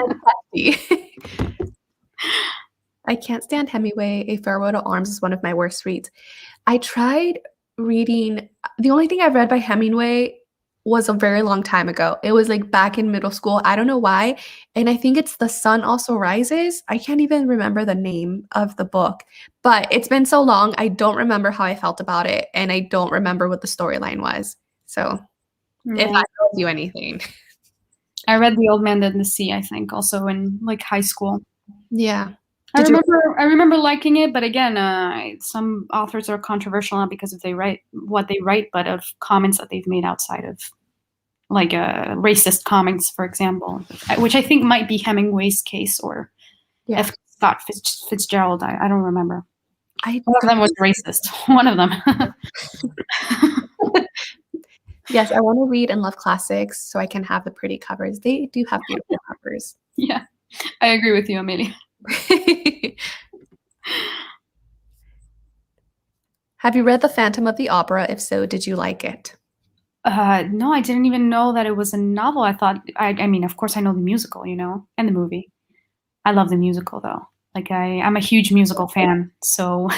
it's hefty. I can't stand Hemingway. A Farewell to Arms is one of my worst reads. I tried reading the only thing I've read by Hemingway was a very long time ago. It was like back in middle school. I don't know why. And I think it's The Sun Also Rises. I can't even remember the name of the book, but it's been so long. I don't remember how I felt about it. And I don't remember what the storyline was. So if Right. that tells you anything. I read The Old Man and the Sea, I think, also in like high school. Yeah. I Did you? remember I remember liking it, but again, some authors are controversial not because of what they write, but of comments that they've made outside of like racist comments, for example, which I think might be Hemingway's case or Yeah. F. Scott Fitzgerald. I don't remember. I One of them was racist. One of them. yes, I want to read and love classics so I can have the pretty covers. They do have beautiful covers. Yeah, I agree with you, Amelia. Have you read The Phantom of the Opera? If so, did you like it? No, I didn't even know that it was a novel. I mean, of course, I know the musical, and the movie. I love the musical though. Like I'm a huge musical fan. So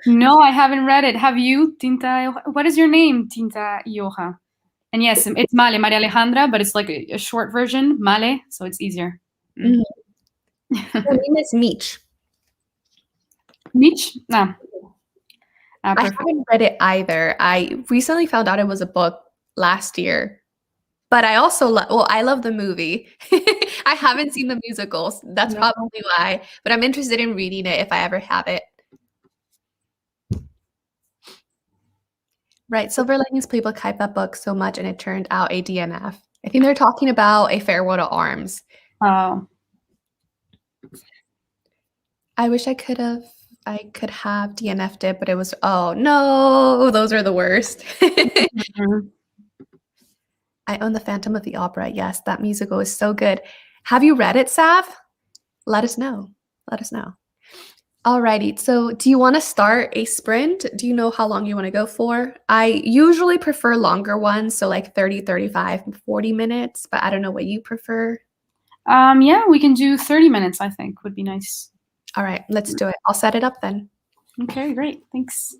no, I haven't read it. Have you, Tinta? What is your name, Tinta Ioja? And yes, it's Male, Maria Alejandra, but it's like a short version, Male, so it's easier. Mhm. Her name is Meech. Mitch? No. I Perfect. haven't read it either. I recently found out it was a book last year, but I also I love the movie. I haven't seen the musicals. That's No. probably why, but I'm interested in reading it if I ever have it. Right, Silver Linings Playbook hyped that book so much, and it turned out a DNF. I think they're talking about A Farewell to Arms. Oh. I wish I could have DNF'd it, but it was, oh no, those are the worst. Mhm. I own The Phantom of the Opera. Yes, that musical is so good. Have you read it, Sav? Let us know. Let us know. Alrighty, so do you want to start a sprint? Do you know how long you want to go for? I usually prefer longer ones, so like 30, 35, 40 minutes, but I don't know what you prefer. Yeah, we can do 30 minutes, I think, would be nice. All right, let's do it. I'll set it up then. Okay, great. Thanks.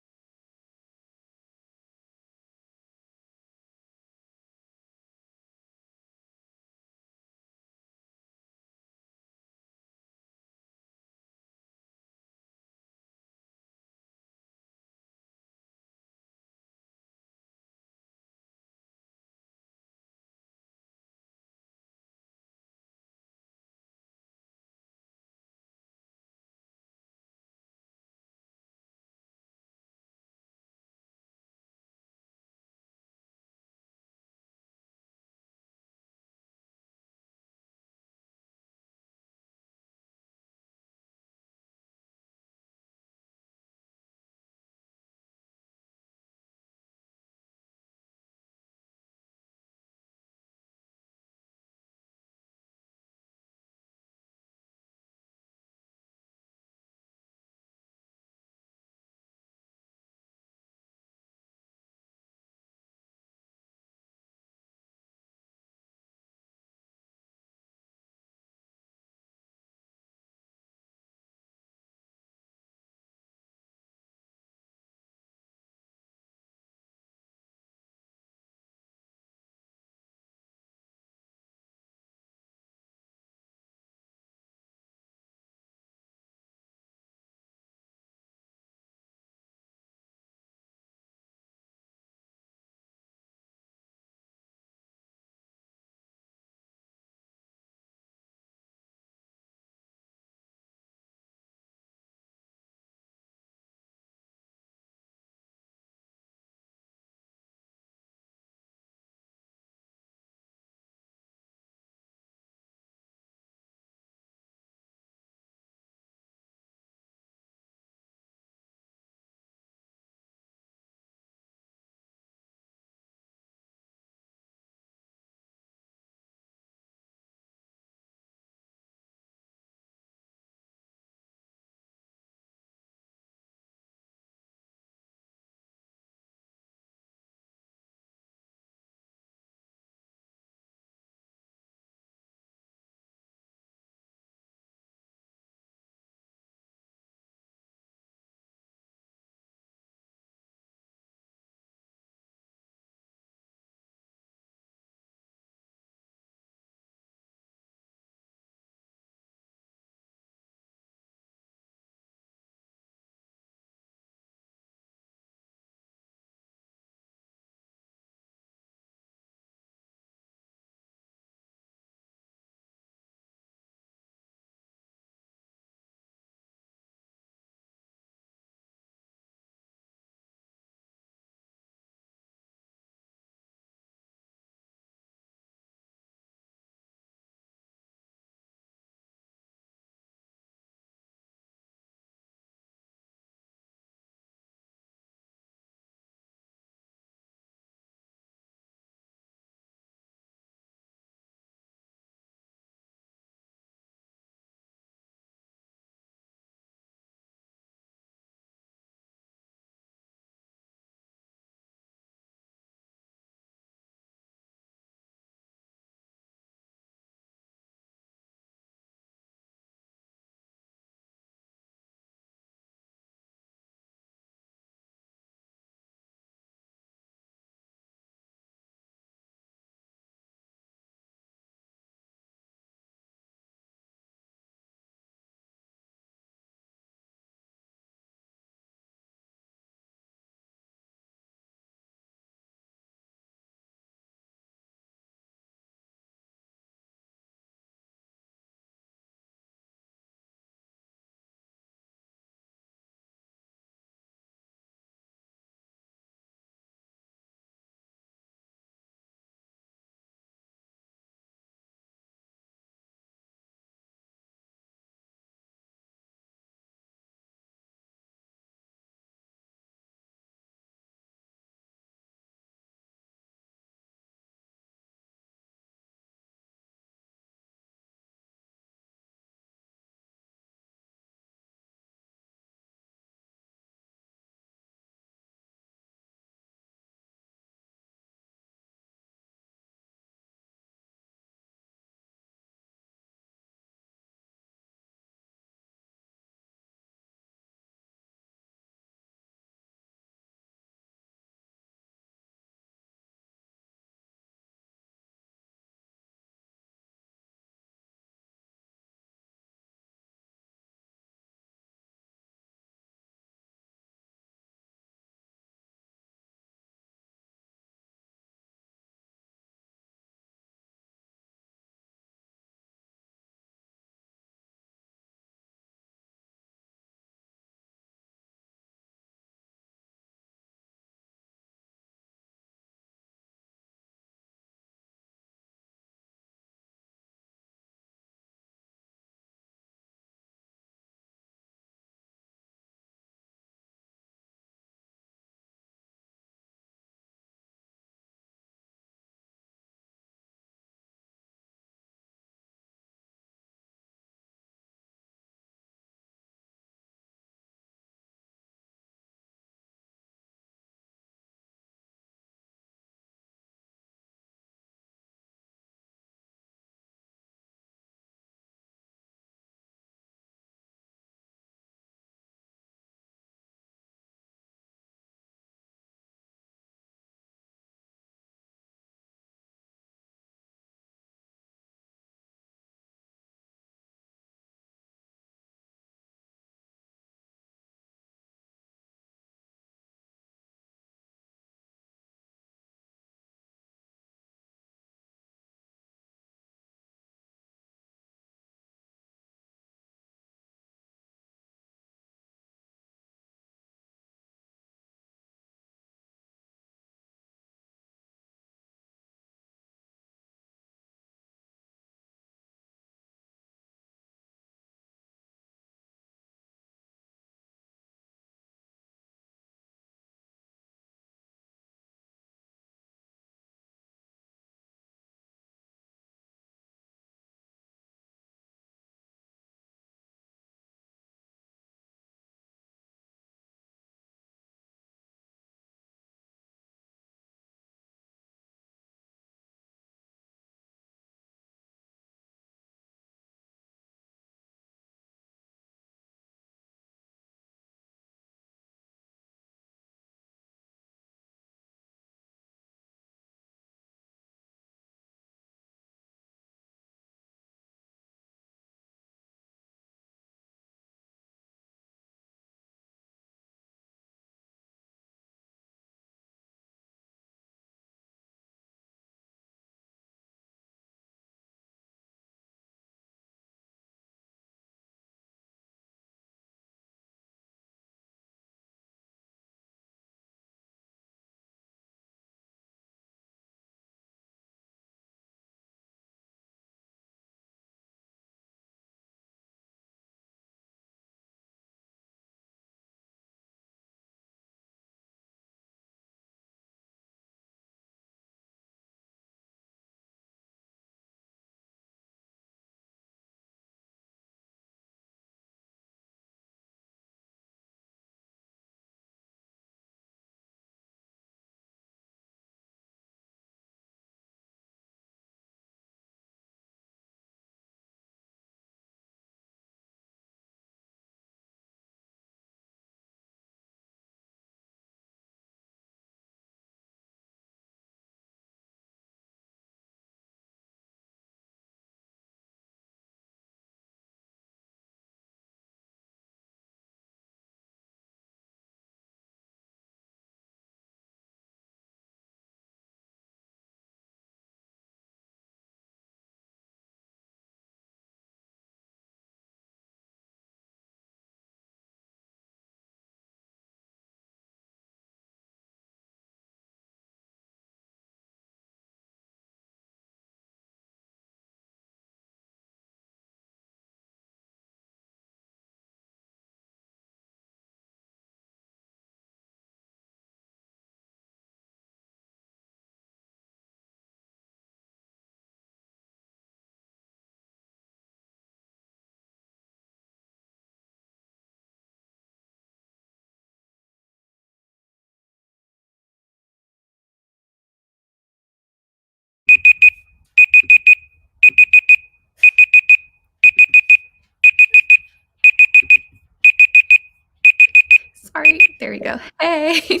sorry. There we go. Hey.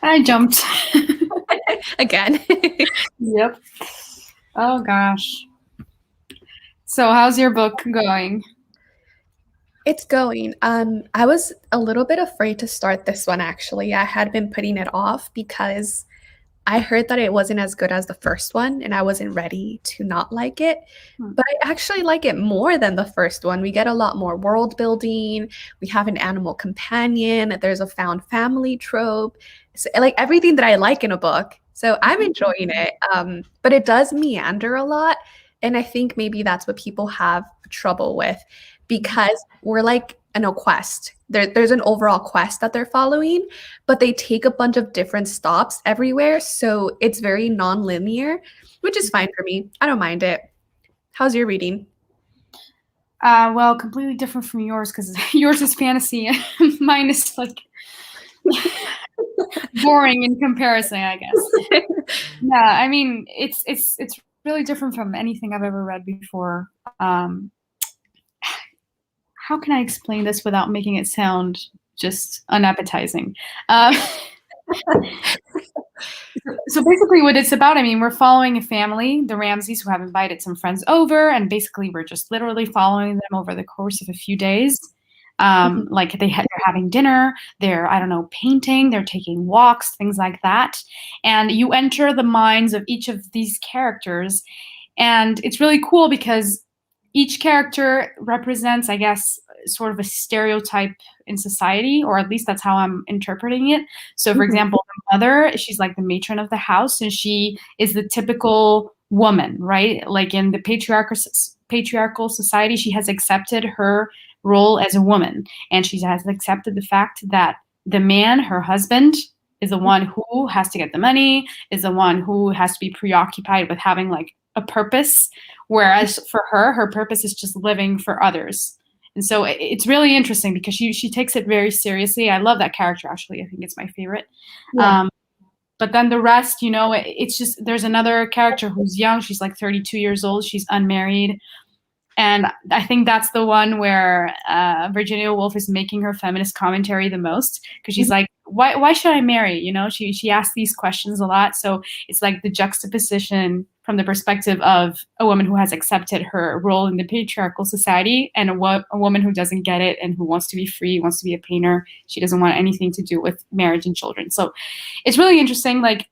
I jumped. Again. Yep. Oh gosh. So how's your book going? It's going. I was a little bit afraid to start this one actually. I had been putting it off because I heard that it wasn't as good as the first one, and I wasn't ready to not like it. Hmm. But I actually like it more than the first one. We get a lot more world building. We have an animal companion. There's a found family trope. So, like everything that I like in a book. So I'm enjoying it. But it does meander a lot. And I think maybe that's what people have trouble with because we're like in a quest. There's an overall quest that they're following, but they take a bunch of different stops everywhere. So it's very non-linear, which is fine for me. I don't mind it. How's your reading? Well, completely different from yours because yours is fantasy and mine is like boring in comparison, I guess. Yeah, I mean, it's really different from anything I've ever read before. How can I explain this without making it sound just unappetizing? So basically what it's about, I mean, we're following a family, the Ramseys, who have invited some friends over, and basically we're just literally following them over the course of a few days. Like they're having dinner, they're, I don't know, painting, they're taking walks, things like that. And you enter the minds of each of these characters. And it's really cool because each character represents, I guess, sort of a stereotype in society, or at least that's how I'm interpreting it. So, for example, the mother, she's like the matron of the house, and she is the typical woman, right? Like in the patriarchal society, she has accepted her role as a woman, and she has accepted the fact that the man, her husband, is the one who has to get the money, is the one who has to be preoccupied with having like a purpose, whereas for her, her purpose is just living for others. And so it's really interesting because she takes it very seriously. I love that character, actually. I think it's my favorite. Yeah. But then the rest, you know, it's just there's another character who's young. She's like 32 years old. She's unmarried. And I think that's the one where Virginia Woolf is making her feminist commentary the most, because she's like, why should I marry? You know, she asks these questions a lot. So it's like the juxtaposition from the perspective of a woman who has accepted her role in the patriarchal society and a woman who doesn't get it and who wants to be free, wants to be a painter. She doesn't want anything to do with marriage and children. So it's really interesting. Like,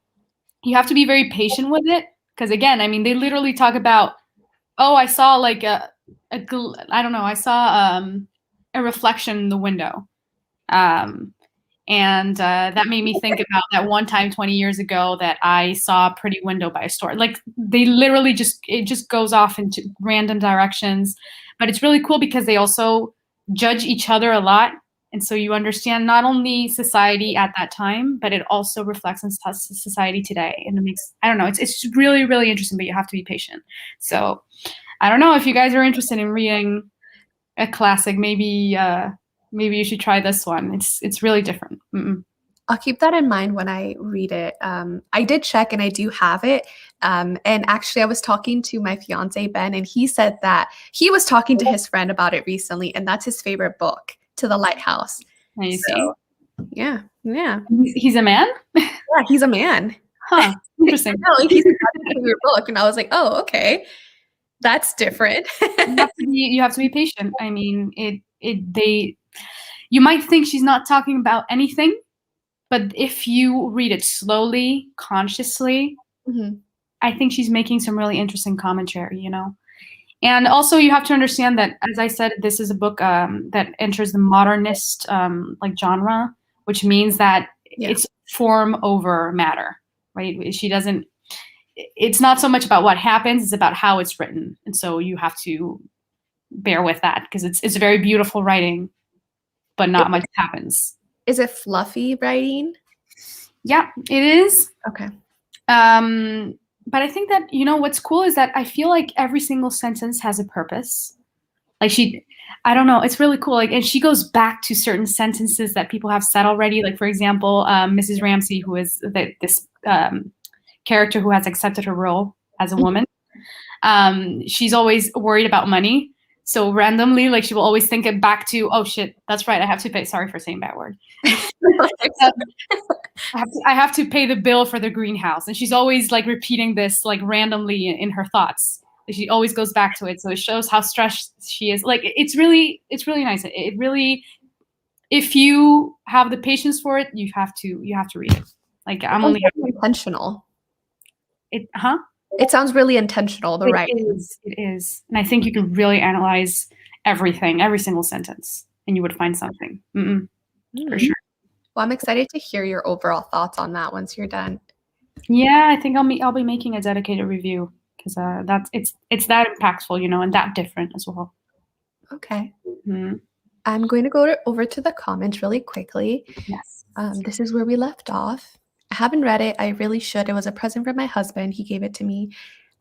you have to be very patient with it because, again, I mean, they literally talk about, oh, I saw like I don't know, I saw a reflection in the window. And that made me think about that one time 20 years ago that I saw a pretty window by a store. Like they literally it just goes off into random directions. But it's really cool because they also judge each other a lot. And so you understand not only society at that time, but it also reflects on society today. And it makes, I don't know, it's really, really interesting, but you have to be patient. So I don't know if you guys are interested in reading a classic, maybe you should try this one. It's really different. I'll keep that in mind when I read it. I did check and I do have it. And actually, I was talking to my fiance, Ben, and he said that he was talking to his friend about it recently, and that's his favorite book, To the Lighthouse. You So, yeah. He's a man? Yeah, he's a man. Huh. Interesting. No, he's his favorite book. And I was like, oh, okay. That's different. You have to be patient. I mean, you might think she's not talking about anything, but if you read it slowly, consciously, I think she's making some really interesting commentary, you know? And also you have to understand that, as I said, this is a book that enters the modernist like genre, which means that it's form over matter, right? It's not so much about what happens, it's about how it's written. And so you have to bear with that because it's very beautiful writing, but not much happens. Is it fluffy writing? Yeah, it is. Okay. But I think that, you know, what's cool is that I feel like every single sentence has a purpose. Like I don't know, it's really cool. Like, and she goes back to certain sentences that people have said already. Like, for example, Mrs. Ramsey, who is this character who has accepted her role as a woman. She's always worried about money. So randomly, like she will always think it back to, oh shit, that's right, I have to pay. Sorry for saying that word. I have to pay the bill for the greenhouse, and she's always like repeating this like randomly in her thoughts. She always goes back to it, so it shows how stressed she is. Like it's really nice. It really, if you have the patience for it, you have to read it. Like I'm only intentional. It sounds really intentional. The writing. It is, and I think you can really analyze everything, every single sentence, and you would find something. For sure. Well, I'm excited to hear your overall thoughts on that once you're done. Yeah, I think I'll be making a dedicated review because that's it's that impactful, you know, and that different as well. Okay. I'm going to go over to the comments really quickly. Yes. This is where we left off. I haven't read it. I really should. It was a present from my husband. He gave it to me.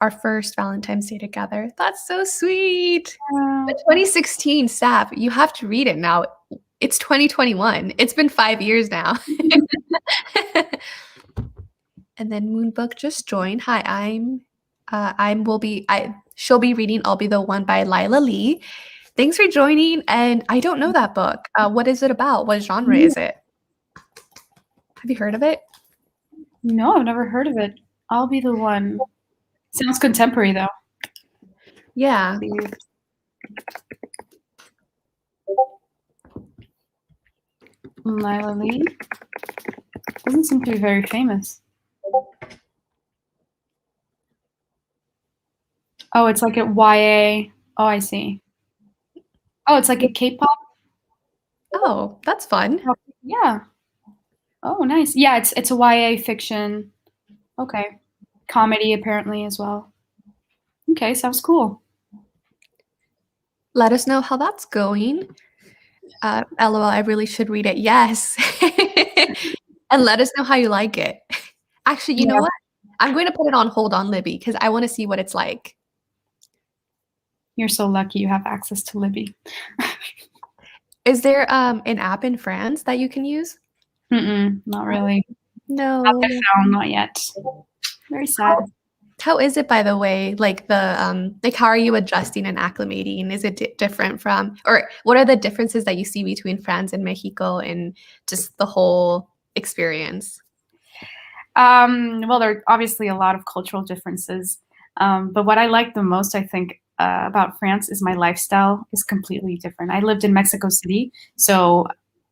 Our first Valentine's Day together. That's so sweet. 2016, Sab, you have to read it now. It's 2021. It's been 5 years now. And then Moonbook just joined. Hi, she'll be reading I'll Be the One by Lila Lee. Thanks for joining. And I don't know that book. What is it about? What genre is it? Have you heard of it? No, I've never heard of it. I'll Be the One. Sounds contemporary though. Yeah. Lila Lee doesn't seem to be very famous. Oh, it's like a YA. Oh, I see. Oh, it's like a K-pop. Oh, that's fun. Yeah. Oh, nice. Yeah, it's a YA fiction. Okay. Comedy apparently as well. Okay, sounds cool. Let us know how that's going. LOL, I really should read it. Yes. And let us know how you like it. Actually, you know what? I'm going to put it on hold on Libby because I want to see what it's like. You're so lucky you have access to Libby. Is there an app in France that you can use? Not really. No. Not yet. Very sad. How is it, by the way? Like how are you adjusting and acclimating? Is it different from, or what are the differences that you see between France and Mexico and just the whole experience? Well, there are obviously a lot of cultural differences. But what I like the most, I think, about France is my lifestyle is completely different. I lived in Mexico City, so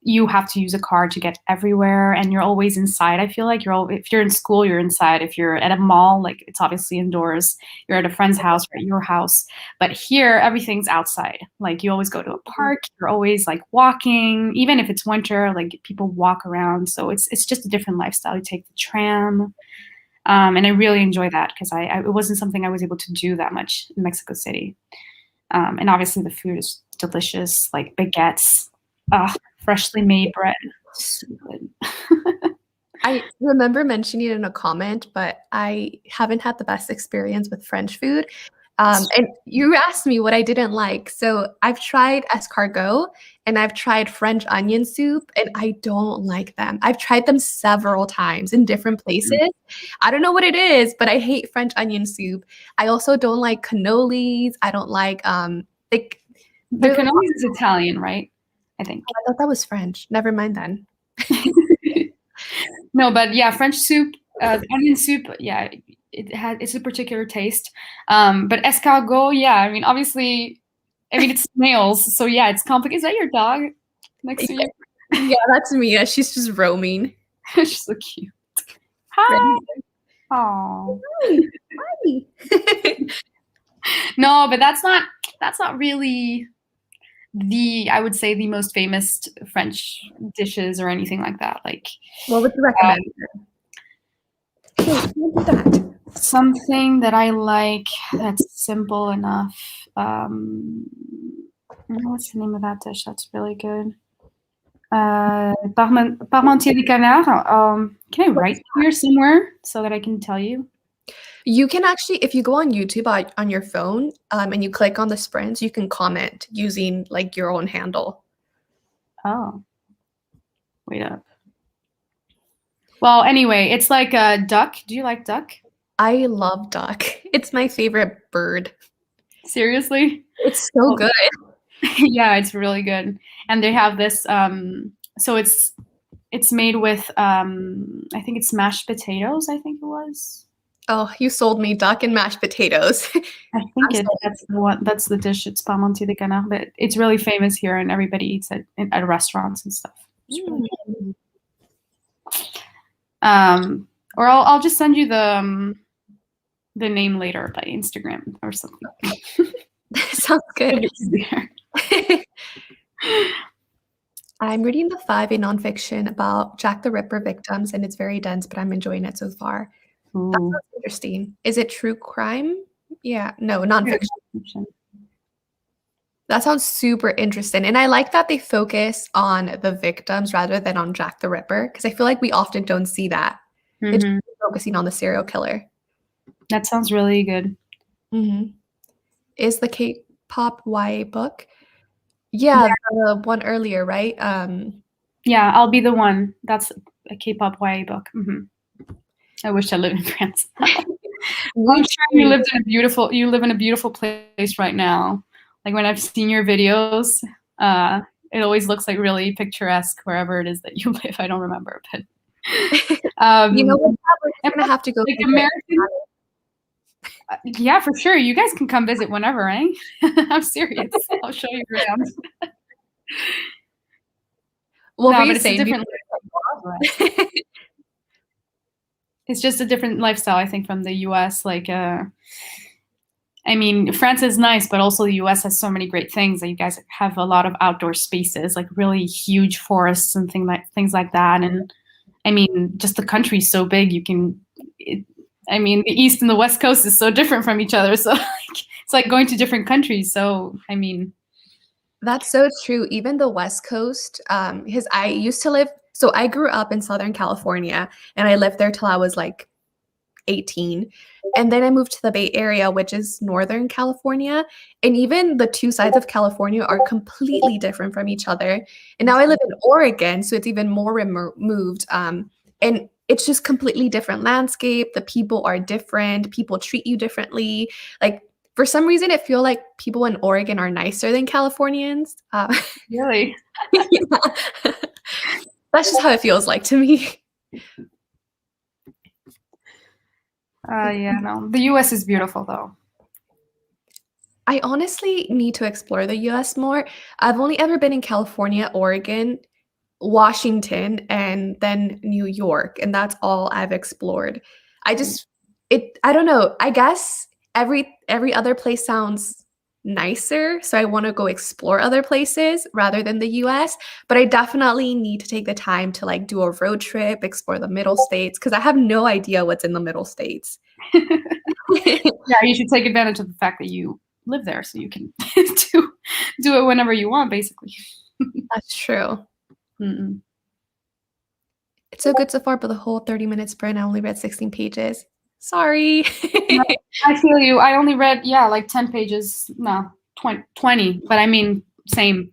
you have to use a car to get everywhere, and you're always inside. I feel like if you're in school, you're inside. If you're at a mall, like it's obviously indoors. You're at a friend's house or at your house. But here, everything's outside. Like you always go to a park. You're always like walking. Even if it's winter, like people walk around. So it's just a different lifestyle. You take the tram. And I really enjoy that because it wasn't something I was able to do that much in Mexico City. And obviously the food is delicious, like baguettes, freshly made bread. So good. I remember mentioning it in a comment, but I haven't had the best experience with French food. And you asked me what I didn't like. So I've tried escargot and I've tried French onion soup, and I don't like them. I've tried them several times in different places. I don't know what it is, but I hate French onion soup. I also don't like cannolis. I don't like the cannolis is Italian, right? I think. I thought that was French. Never mind then. No, but yeah, French soup, onion soup, yeah, it's a particular taste. But escargot, yeah, I mean, obviously, it's snails, so yeah, it's complicated. Is that your dog next to you? Yeah, that's Mia. She's just roaming. She's so cute. Hi. Oh. Hi. No, but that's not really I would say the most famous French dishes or anything like that. Like, what would you recommend? Something that I like that's simple enough. What's the name of that dish? That's really good. Parmentier de canard. Can I write here somewhere so that I can tell you? You can actually, if you go on YouTube on your phone and you click on the sprints, you can comment using like your own handle. Oh, wait up. Well, anyway, it's like a duck. Do you like duck? I love duck. It's my favorite bird. Seriously? It's so Well, good. yeah, it's really good. And they have this so it's made with I think it's mashed potatoes, I think it was. Oh, you sold me, duck and mashed potatoes. I think I'm sold. that's the one. That's the dish. It's parmentier de canard, but it's really famous here, and everybody eats it at restaurants and stuff. It's really Mm. or I'll just send you the name later by Instagram or something. Sounds It'll good. be easier. I'm reading the 5A nonfiction about Jack the Ripper victims, and it's very dense, but I'm enjoying it so far. That Ooh. sounds interesting. Is it true crime? Yeah, no, nonfiction. That sounds super interesting. And I like that they focus on the victims rather than on Jack the Ripper, because I feel like we often don't see that. It's Mhm. focusing on the serial killer. That sounds really good. Is the K-pop YA book? Yeah, the one earlier, right? Yeah, I'll be the one. That's a K-pop YA book. I wish I lived in France. I'm sure you live in a beautiful place right now. Like when I've seen your videos, it always looks like really picturesque wherever it is that you live. I don't remember, but You know what? We're gonna have to go. like American. Yeah, for sure. You guys can come visit whenever, eh? I'm serious. I'll show you around. What No, were you but it's a saying? different lifestyle. It's just a different lifestyle, I think, from the US. Like, I mean, France is nice, but also the US has so many great things. That you guys have a lot of outdoor spaces, like really huge forests and things like that. And I mean, just the country's so big, you can. I mean, the East and the West Coast is so different from each other. So like, it's like going to different countries. So I mean, That's so true. Even the West Coast, because I used to live, so I grew up in Southern California and I lived there till I was like 18. And then I moved to the Bay Area, which is Northern California. And even the two sides of California are completely different from each other. And now I live in Oregon, so it's even more removed. And it's just completely different landscape. The people are different. People treat you differently. Like for some reason, it feels like people in Oregon are nicer than Californians. really, Yeah. That's just how it feels like to me. yeah, no, the US is beautiful though. I honestly need to explore the US more. I've only ever been in California, Oregon, Washington, and then New York, and that's all I've explored. I don't know. I guess every other place sounds nicer, so I want to go explore other places rather than the US, but I definitely need to take the time to like do a road trip, explore the middle states because I have no idea what's in the middle states. Yeah, you should take advantage of the fact that you live there, so you can do it whenever you want, basically. That's true. Mm-mm. It's so good so far, but the whole 30-minute sprint, I only read 16 pages. Sorry. I feel you. I only read, like 10 pages. No, 20. But I mean, same.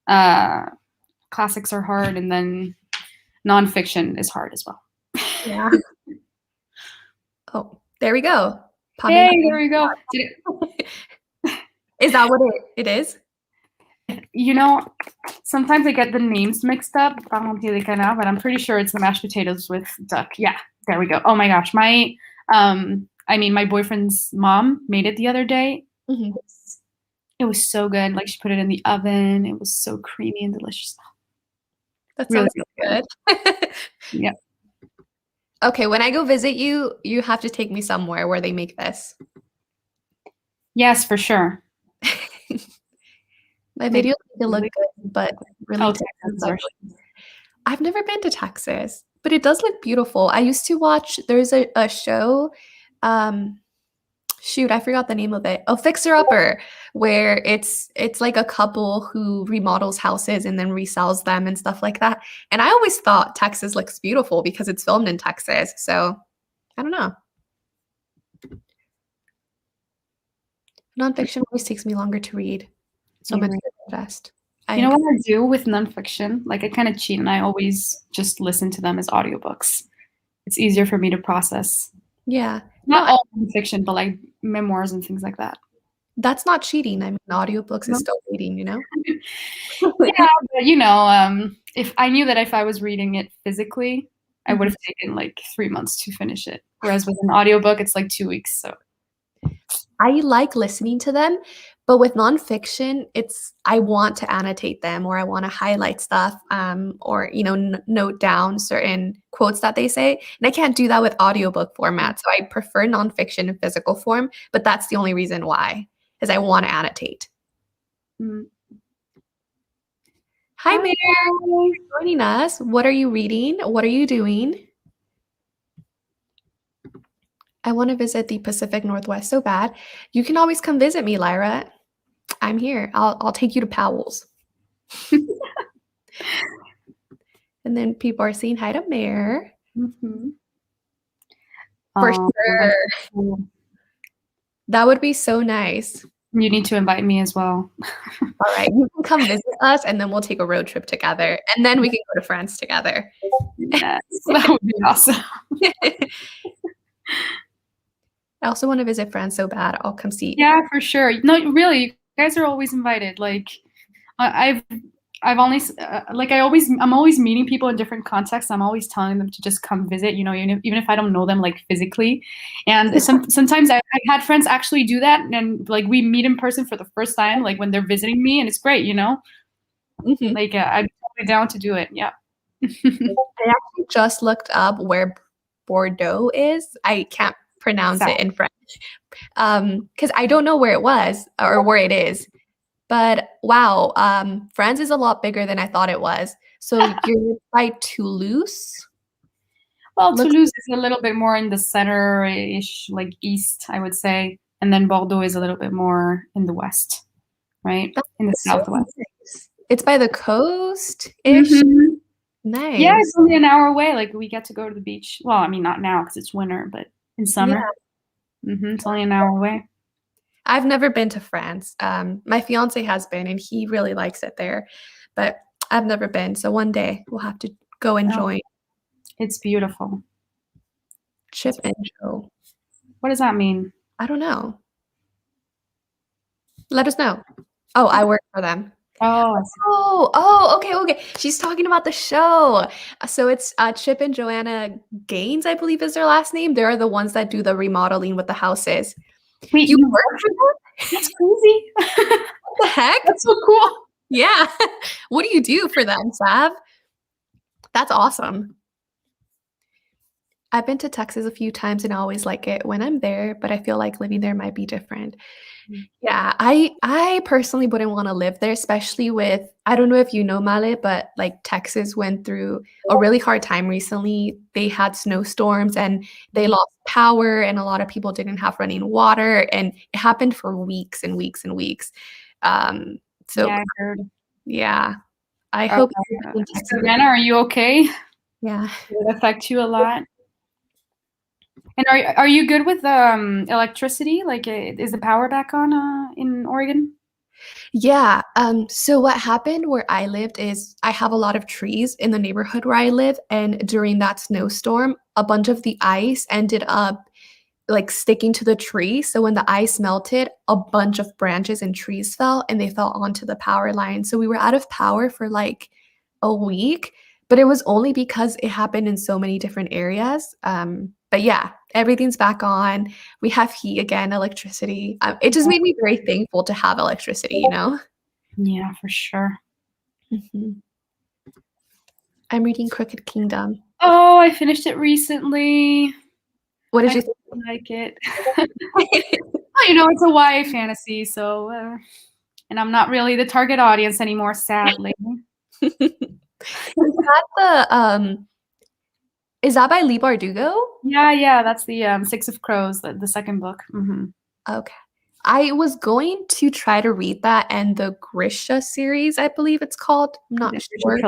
Classics are hard, and then nonfiction is hard as well. Yeah. Oh, there we go. Hey, there we go. Is that what it is? You know, sometimes I get the names mixed up, but I'm pretty sure it's the mashed potatoes with duck. Yeah, there we go. Oh my gosh, my boyfriend's mom made it the other day. Mm-hmm. It was so good. Like she put it in the oven. It was so creamy and delicious. That sounds really good. Yeah. Okay, when I go visit you, you have to take me somewhere where they make this. Yes, for sure. My videos look good, but really Texas. I've never been to Texas, but it does look beautiful. I used to watch, there's a show, shoot, I forgot the name of it. Oh, Fixer Upper, where it's like a couple who remodels houses and then resells them and stuff like that. And I always thought Texas looks beautiful because it's filmed in Texas. So I don't know. Nonfiction always takes me longer to read. So much to digest. You know what I do with nonfiction? Like I kind of cheat and I always just listen to them as audiobooks. It's easier for me to process. Yeah. Not all nonfiction, but like memoirs and things like that. That's not cheating. I mean, audiobooks No. is still reading, you know? Yeah, but if I knew that if I was reading it physically, I would have taken like 3 months to finish it. Whereas with an audiobook, it's like 2 weeks. So I like listening to them, but with nonfiction, it's I want to annotate them or I want to highlight stuff, or note down certain quotes that they say, and I can't do that with audiobook format. So I prefer nonfiction in physical form, but that's the only reason why, is I want to annotate. mm. Hi, Mary. Thanks for joining us. What are you reading? What are you doing? I want to visit the Pacific Northwest so bad. You can always come visit me, Lyra. I'm here. I'll take you to Powell's. And then people are saying hi to Mare. Mhm. For sure. Cool. That would be so nice. You need to invite me as well. All right. You can come visit us and then we'll take a road trip together. And then we can go to France together. Yes, that would be awesome. I also want to visit France so bad. I'll come see you. Yeah, for sure. No, really, you guys are always invited. Like, I've only I'm always meeting people in different contexts. I'm always telling them to just come visit. Even if I don't know them like physically. And sometimes I've had friends actually do that, and like we meet in person for the first time, like when they're visiting me, and it's great. Mhm. Like I'm totally down to do it. Yeah. I actually just looked up where Bordeaux is. I can't pronounce it in French because I don't know where it was or where it is. But wow, France is a lot bigger than I thought it was. So you're by Toulouse? Well, Toulouse is a little bit more in the center-ish, like east, I would say. And then Bordeaux is a little bit more in the west, right? In the southwest. Nice. It's by the coast-ish? Mhm. Nice. Yeah, it's only an hour away. Like we get to go to the beach. Well, I mean, not now because it's winter, but in summer. Yeah. It's only an hour away. I've never been to France. My fiance has been, and he really likes it there. But I've never been. So one day we'll have to go and join. It's beautiful. Chip and Joe. What does that mean? I don't know. Let us know. Oh, I work for them. Oh, okay. She's talking about the show. So it's Chip and Joanna Gaines, I believe is their last name. They're the ones that do the remodeling with the houses. Wait, you work for them? That's crazy. What the heck? That's so cool. Yeah. What do you do for them, Sav? That's awesome. I've been to Texas a few times and I always like it when I'm there, but I feel like living there might be different. Yeah, I personally wouldn't want to live there, especially with, I don't know if you know, Male, but like Texas went through a really hard time recently. They had snowstorms and they lost power and a lot of people didn't have running water and it happened for weeks and weeks and weeks. So yeah, I heard. Yeah, I hope. Savannah, are you okay? Yeah. Did it affect you a lot? And are you good with electricity? Like, is the power back on in Oregon? Yeah. So what happened where I lived is I have a lot of trees in the neighborhood where I live, and during that snowstorm, a bunch of the ice ended up like sticking to the tree. So when the ice melted, a bunch of branches and trees fell and they fell onto the power line. So we were out of power for like a week, but it was only because it happened in so many different areas. But yeah, everything's back on. We have heat again, electricity. It just made me very thankful to have electricity, Yeah, for sure. Mm-hmm. I'm reading Crooked Kingdom. Oh, I finished it recently. What did you think? I like it. Well, it's a YA fantasy, so and I'm not really the target audience anymore, sadly. Is that by Leigh Bardugo? Yeah, that's the Six of Crows, the second book. Mm-hmm. Okay. I was going to try to read that and the Grisha series, I believe it's called. I'm not sure.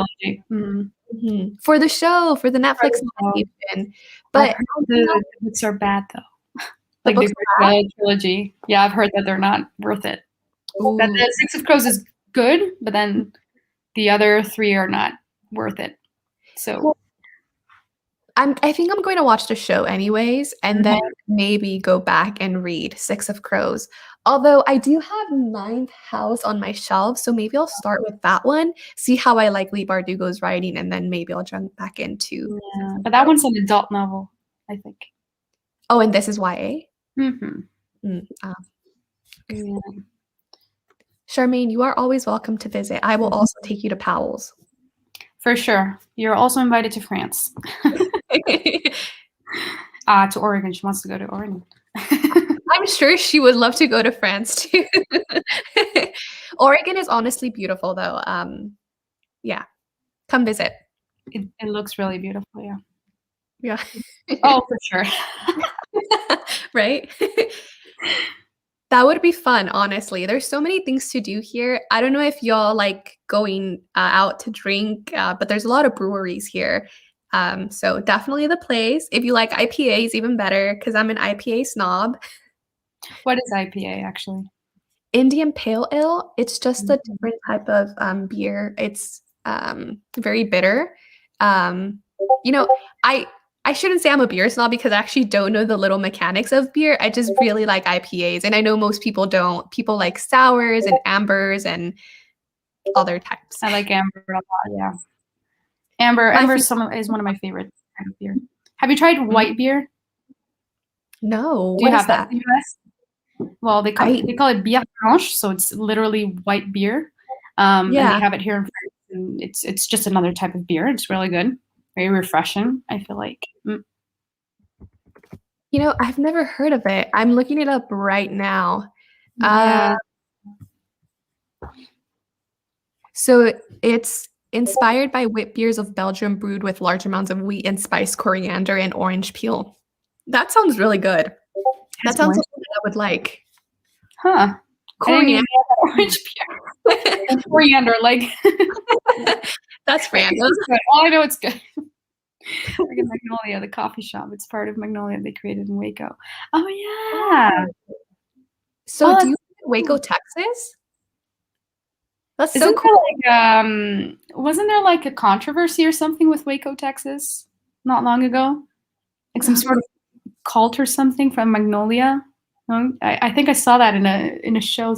Mm-hmm. For the show, for the Netflix animation. But the books are bad though. Like the Grisha trilogy. Yeah, I've heard that they're not worth it. That the Six of Crows is good, but then the other three are not worth it. So I think I'm going to watch the show anyways, and then maybe go back and read Six of Crows. Although I do have Ninth House on my shelf, so maybe I'll start with that one, see how I like Leigh Bardugo's writing, and then maybe I'll jump back into. Yeah, but that one's an adult novel, I think. Oh, and this is YA? Mm-hmm. Okay. Yeah. Charmaine, you are always welcome to visit. I will also take you to Powell's. For sure. You're also invited to France. To Oregon. She wants to go to Oregon. I'm sure she would love to go to France too. Oregon is honestly beautiful though. Yeah, come visit. It looks really beautiful, yeah. Yeah. Oh, for sure. Right? That would be fun, honestly. There's so many things to do here. I don't know if y'all like going out to drink, but there's a lot of breweries here. So definitely the place. If you like IPAs, even better, because I'm an IPA snob. What is IPA actually? Indian Pale Ale. It's just a different type of beer. It's very bitter. You know, I shouldn't say I'm a beer snob because I actually don't know the little mechanics of beer. I just really like IPAs, and I know most people don't. People like sours and ambers and other types. I like amber a lot, yeah. Amber is one of my favorite kind of beer. Have you tried white beer? No. Do you What is have that that? in the US? Well, they call it bière blanche, so it's literally white beer. And they have it here in France, and it's just another type of beer. It's really good, very refreshing, I feel like. You know, I've never heard of it. I'm looking it up right now. Yeah. So it's inspired by wit beers of Belgium brewed with large amounts of wheat and spice, coriander, and orange peel. That sounds really good. That sounds like something I would like. Huh. Coriander. Orange peel. And coriander, like. That's random. Oh, I know it's good. Like in Magnolia, the coffee shop. It's part of Magnolia they created in Waco. Oh, yeah. So do you live in Waco, Texas? That's so cool. Wasn't there like a controversy or something with Waco, Texas not long ago? Like some sort of cult or something from Magnolia? No? I think I saw that in a show.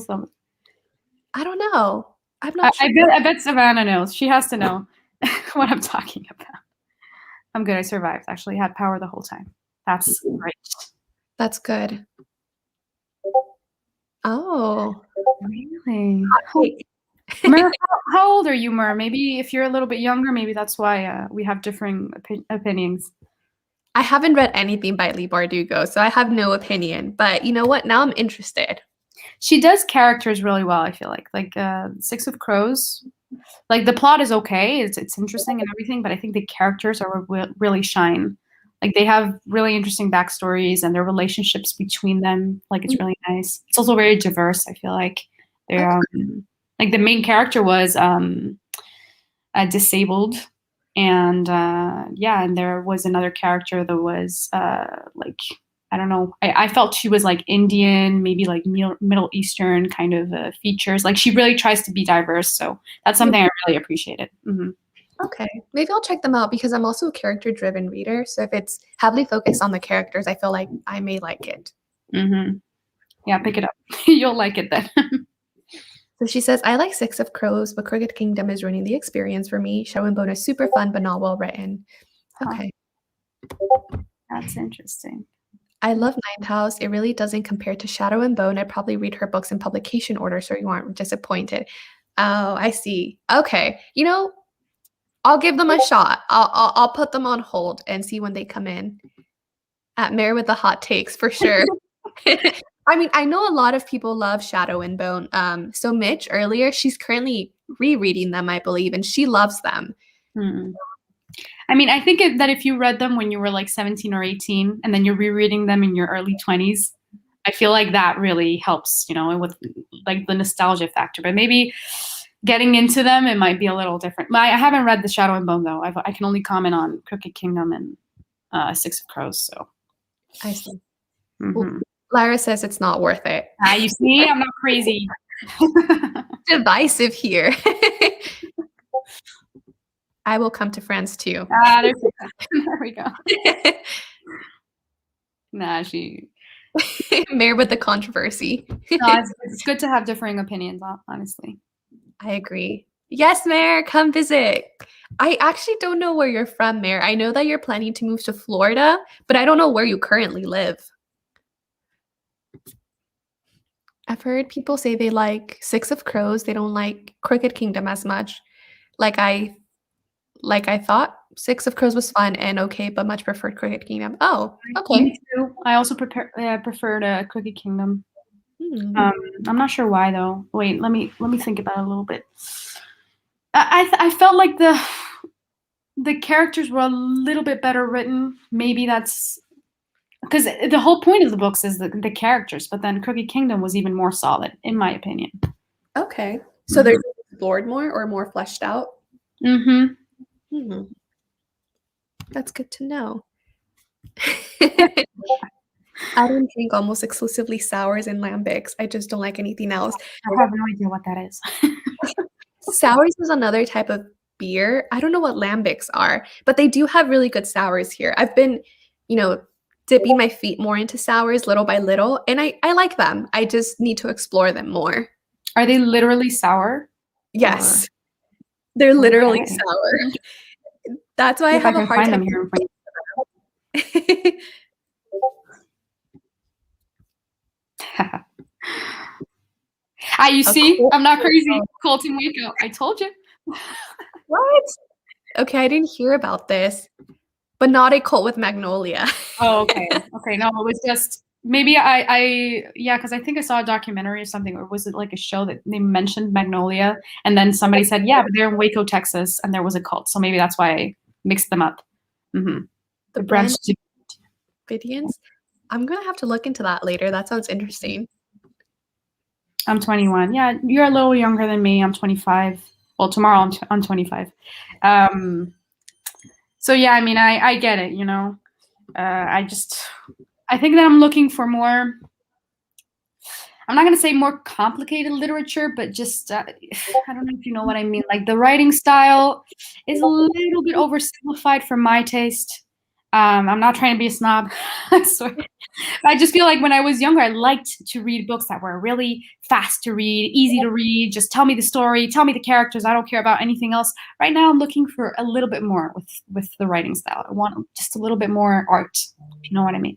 I don't know. I'm not sure. I bet Savannah knows. She has to know what I'm talking about. I'm good. I survived. Actually, had power the whole time. That's great. That's good. Oh. Really? Mer, how old are you, Mer? Maybe if you're a little bit younger, maybe that's why we have differing opinions. I haven't read anything by Leigh Bardugo, so I have no opinion. But you know what? Now I'm interested. She does characters really well, I feel like. Like Six of Crows. Like the plot is okay. It's interesting and everything, but I think the characters are really shine. Like they have really interesting backstories and their relationships between them. Like it's really nice. It's also very diverse. I feel like they're like the main character was disabled, and and there was another character that was like I don't know. I felt she was like Indian, maybe like Middle Eastern kind of features. Like she really tries to be diverse, so that's something I really appreciated. Mm-hmm. Okay, maybe I'll check them out because I'm also a character-driven reader. So if it's heavily focused on the characters, I feel like I may like it. Mm-hmm. Yeah, pick it up. You'll like it then. So she says, I like Six of Crows, but Crooked Kingdom is ruining the experience for me. Shadow and Bone is super fun, but not well written. Okay. That's interesting. I love Ninth House. It really doesn't compare to Shadow and Bone. I'd probably read her books in publication order so you aren't disappointed. Oh, I see. Okay. You know, I'll give them a shot. I'll put them on hold and see when they come in. At Mare with the hot takes for sure. I mean, I know a lot of people love Shadow and Bone. So Mitch earlier, she's currently rereading them, I believe, and she loves them. I mean, I think that if you read them when you were like 17 or 18, and then you're rereading them in your early 20s, I feel like that really helps, you know, with like the nostalgia factor. But maybe getting into them, it might be a little different. I haven't read The Shadow and Bone, though. I can only comment on Crooked Kingdom and Six of Crows. So I see. Well, Lara says it's not worth it. You see, I'm not crazy. Divisive here. I will come to France too. There we go. Nah, Mare with the controversy. No, it's good to have differing opinions, honestly. I agree. Yes, Mare, come visit. I actually don't know where you're from, Mare. I know that you're planning to move to Florida, but I don't know where you currently live. I've heard people say they like Six of Crows. They don't like Crooked Kingdom as much. Like I thought Six of Crows was fun and okay, but much preferred Crooked Kingdom. Oh, okay. Me too. I also preferred Crooked Kingdom. Hmm. I'm not sure why though. Wait, let me think about it a little bit. I felt like the characters were a little bit better written. Maybe that's because the whole point of the books is the characters, but then Crooked Kingdom was even more solid, in my opinion. Okay. So they're explored more or more fleshed out? Mm-hmm. That's good to know. I don't drink almost exclusively sours and lambics. I just don't like anything else. I have no idea what that is. Sours is another type of beer. I don't know what lambics are, but they do have really good sours here. I've been, dipping my feet more into sours little by little, and I like them. I just need to explore them more. Are they literally sour? Yes. They're literally sour. That's why I have a hard time here. You see? I'm not crazy. Colton Waco. I told you. What? Okay, I didn't hear about this. But not a cult with Magnolia. Oh, okay. Okay, no, it was just maybe because I think I saw a documentary or something, or was it like a show that they mentioned Magnolia, and then somebody said, yeah, but they're in Waco, Texas, and there was a cult, so maybe that's why I mixed them up. Mm-hmm. The Branch Davidians? I'm gonna have to look into that later. That sounds interesting. I'm 21. Yeah, you're a little younger than me. I'm 25. Well, tomorrow I'm 25. So yeah, I mean, I get it, I think that I'm looking for more, I'm not going to say more complicated literature, but just, I don't know if you know what I mean. Like the writing style is a little bit oversimplified for my taste. I'm not trying to be a snob. I just feel like when I was younger, I liked to read books that were really fast to read, easy to read. Just tell me the story, tell me the characters. I don't care about anything else. Right now, I'm looking for a little bit more with the writing style. I want just a little bit more art, if you know what I mean.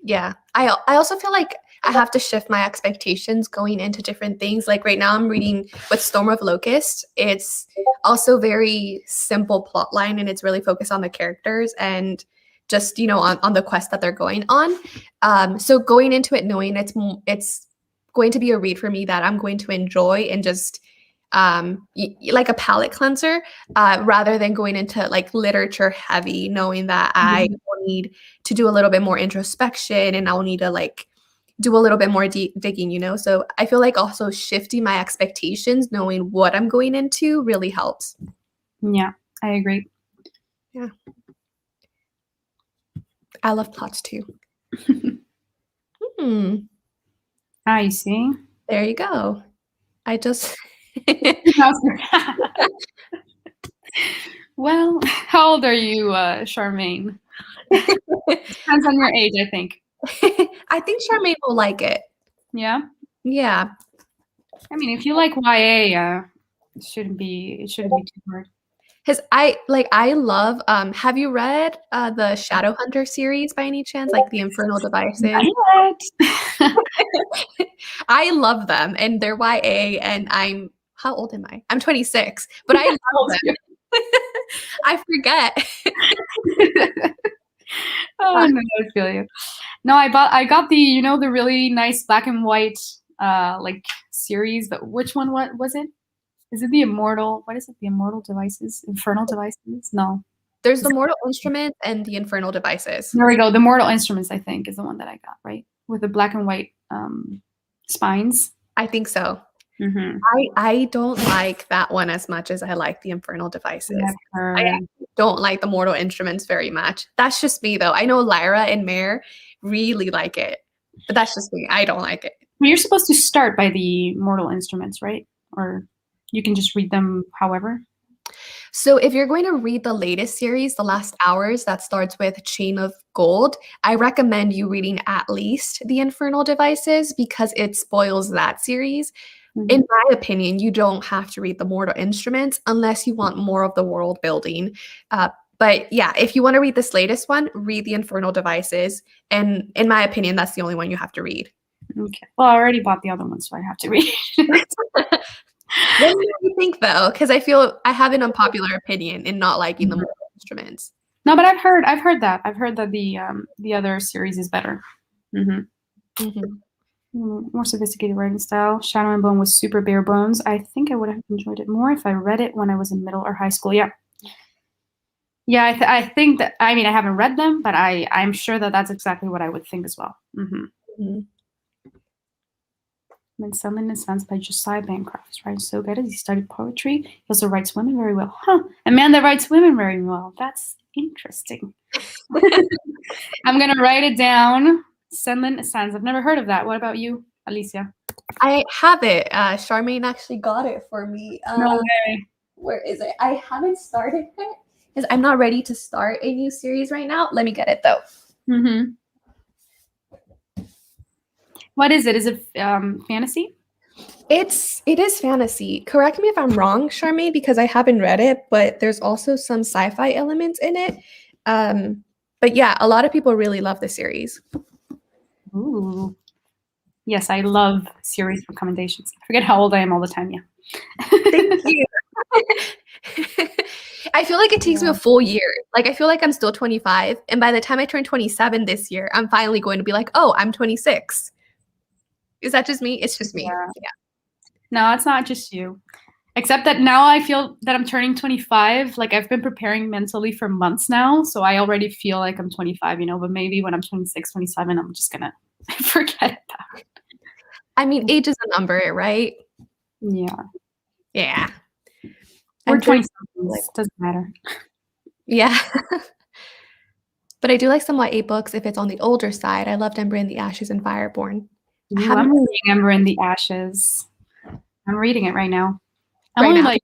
Yeah. I also feel like I have to shift my expectations going into different things. Like right now I'm reading with Storm of Locust. It's also very simple plot line, and it's really focused on the characters and just, on the quest that they're going on. So going into it knowing it's going to be a read for me that I'm going to enjoy and just like a palate cleanser, rather than going into like literature heavy, knowing that I will need to do a little bit more introspection and I'll need to like do a little bit more digging, So I feel like also shifting my expectations, knowing what I'm going into really helps. Yeah, I agree. Yeah. I love plots too. I see. There you go. I just... Well, how old are you, Charmaine? Depends on your age, I think. I think Charmaine will like it. Yeah? Yeah. I mean, if you like YA, it shouldn't be too hard. Because I love, have you read the Shadowhunter series by any chance? Like the Infernal Devices? I love them, and they're YA, and how old am I? I'm 26, but I love them. I forget. Oh, no, I feel you. No, I got the, the really nice black and white, like series, but which one, what was it? Is it the Immortal? What is it? The Immortal Devices? Infernal Devices? No. There's the Mortal Instruments and the Infernal Devices. There we go. The Mortal Instruments, I think, is the one that I got, right? With the black and white spines. I think so. Mm-hmm. I don't like that one as much as I like the Infernal Devices. I don't like the Mortal Instruments very much. That's just me, though. I know Lyra and Mare really like it, but that's just me. I don't like it. Well, you're supposed to start by the Mortal Instruments, right? Or you can just read them however? So if you're going to read the latest series, The Last Hours, that starts with Chain of Gold, I recommend you reading at least The Infernal Devices because it spoils that series. In Mhm. my opinion, you don't have to read The Mortal Instruments unless you want more of the world building. But yeah, if you want to read this latest one, read The Infernal Devices. And in my opinion, that's the only one you have to read. Okay. Well, I already bought the other one, so I have to read. What do you think though? Because I feel I have an unpopular opinion in not liking the Mortal Instruments. No, but I've heard that the other series is better. hmm Mhm. More sophisticated writing style. Shadow and Bone was super bare bones. I think I would have enjoyed it more if I read it when I was in middle or high school. Yeah, yeah. I think that. I mean, I haven't read them, but I'm sure that that's exactly what I would think as well. Mhm. When Sunland and Sons by Josiah Bancroft is writing so good as he studied poetry. He also writes women very well. Huh? A man that writes women very well. That's interesting. I'm gonna write it down. Sunland and Sons. I've never heard of that. What about you, Alicia? I have it. Charmaine actually got it for me. No way. Where is it? I haven't started it because I'm not ready to start a new series right now. Let me get it though. Mm-hmm. What is it? Is it fantasy? It is fantasy. Correct me if I'm wrong, Charmaine, because I haven't read it, but there's also some sci-fi elements in it. But yeah, a lot of people really love the series. Ooh. Yes, I love series recommendations. I forget how old I am all the time. Yeah. Thank you. I feel like it takes me a full year. Like I feel like I'm still 25, and by the time I turn 27 this year, I'm finally going to be like, "Oh, I'm 26." Is that just me? It's just me. Yeah. Yeah. No, it's not just you. Except that now I feel that I'm turning 25. Like I've been preparing mentally for months now, so I already feel like I'm 25, but maybe when I'm 26, 27, I'm just gonna forget that. I mean, age is a number, right? Yeah. Yeah. We're I'm 30 20 doesn't matter. Yeah. But I do like some YA books if it's on the older side. I loved Ember in the Ashes and Fireborn. I Ooh, haven't I'm reading Ember in the Ashes. I'm reading it right now. I'm right only now. like,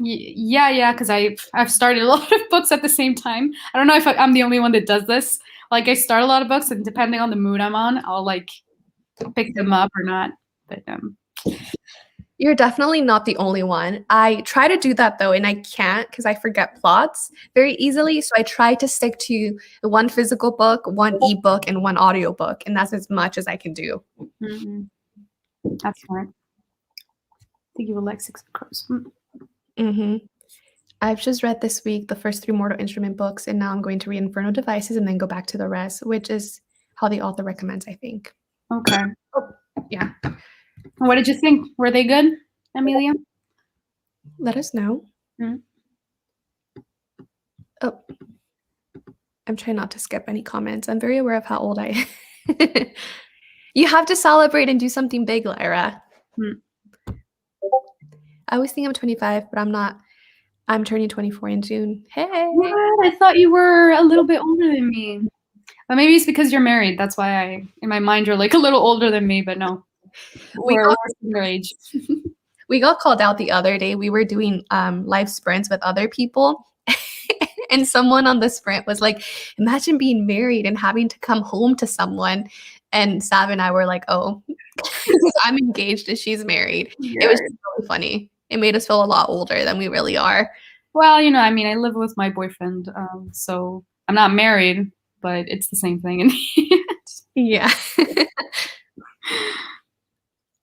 yeah, because I've started a lot of books at the same time. I don't know if I'm the only one that does this. Like I start a lot of books, and depending on the mood I'm on, I'll like pick them up or not. But You're definitely not the only one. I try to do that though, and I can't because I forget plots very easily. So I try to stick to the one physical book, one ebook, and one audiobook, and that's as much as I can do. That's smart. I think you would like Six of Crows. I've just read this week the first 3 Mortal Instrument books, and now I'm going to read Infernal Devices and then go back to the rest, which is how the author recommends, I think. Okay. Yeah. What did you think? Were they good, Amelia? Let us know. Oh, I'm trying not to skip any comments. I'm very aware of how old I am. You have to celebrate and do something big, Lyra. I always think I'm 25, but I'm not. I'm turning 24 in June. Hey. What? I thought you were a little bit older than me. But maybe it's because you're married. That's why in my mind, you're like a little older than me, but no. We're similar age. We got called out the other day. We were doing live sprints with other people. And someone on the sprint was like, imagine being married and having to come home to someone. And Sav and I were like, oh, I'm engaged and she's married. It was just really funny. It made us feel a lot older than we really are. Well, I mean, I live with my boyfriend, so I'm not married, but it's the same thing in the end. Yeah.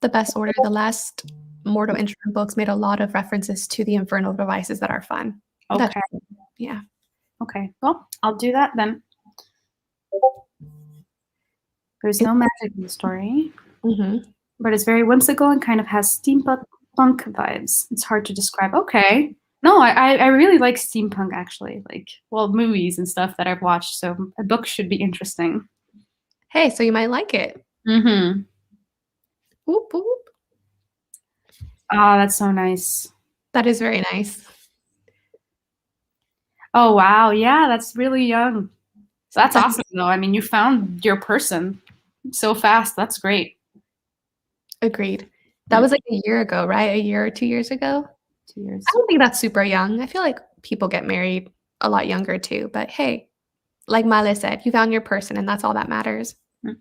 The best order. The last Mortal Instrument books made a lot of references to the Infernal Devices that are fun. Okay. Yeah. Okay. Well, I'll do that then. There's no magic in the story, but it's very whimsical and kind of has steampunk vibes. It's hard to describe. Okay. No, I really like steampunk actually. Like, well, movies and stuff that I've watched. So a book should be interesting. Hey, so you might like it. Mm-hmm. Whoop, whoop. Ah, that's so nice. That is very nice. Oh, wow. Yeah, that's really young. So that's awesome, though. I mean, you found your person so fast. That's great. Agreed. That was like a year ago, right? A year or 2 years ago? 2 years. I don't think that's super young. I feel like people get married a lot younger too. But hey, like Male said, you found your person, and that's all that matters. Mm.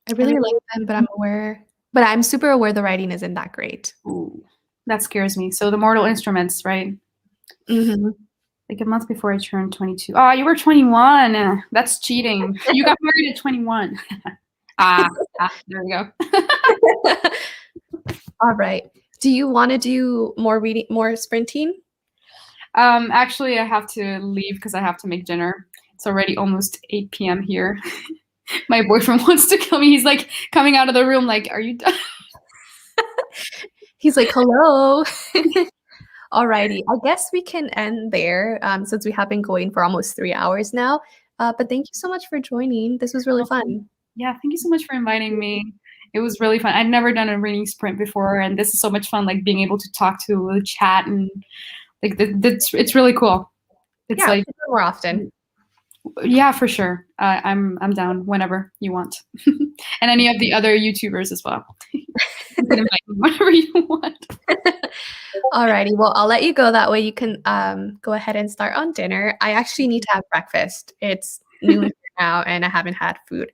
I really like them, but I'm super aware the writing isn't that great. Ooh, that scares me. So the Mortal Instruments, right? Mm-hmm. Like a month before I turned 22. Oh, you were 21. That's cheating. You got married at 21. There we go. All right. Do you want to do more sprinting? Actually, I have to leave because I have to make dinner. It's already almost 8 p.m. here. My boyfriend wants to kill me. He's like coming out of the room like, are you done? He's like, hello. Alrighty. I guess we can end there since we have been going for almost 3 hours now. But thank you so much for joining. This was really fun. Yeah, thank you so much for inviting me. It was really fun. I'd never done a reading sprint before, and this is so much fun, like being able to talk to, chat, and like it's really cool. It's Yeah, like more often. yeah, for sure. I'm down whenever you want, and any of the other YouTubers as well. You can invite me whenever you want. Alrighty. Well, I'll let you go. That way you can go ahead and start on dinner. I actually need to have breakfast. It's noon now, and I haven't had food.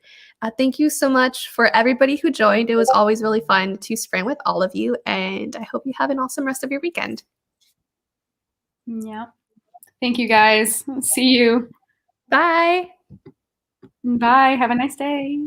Thank you so much for everybody who joined. It was always really fun to sprint with all of you, and I hope you have an awesome rest of your weekend. Yeah. Thank you, guys. See you. Bye. Bye. Have a nice day.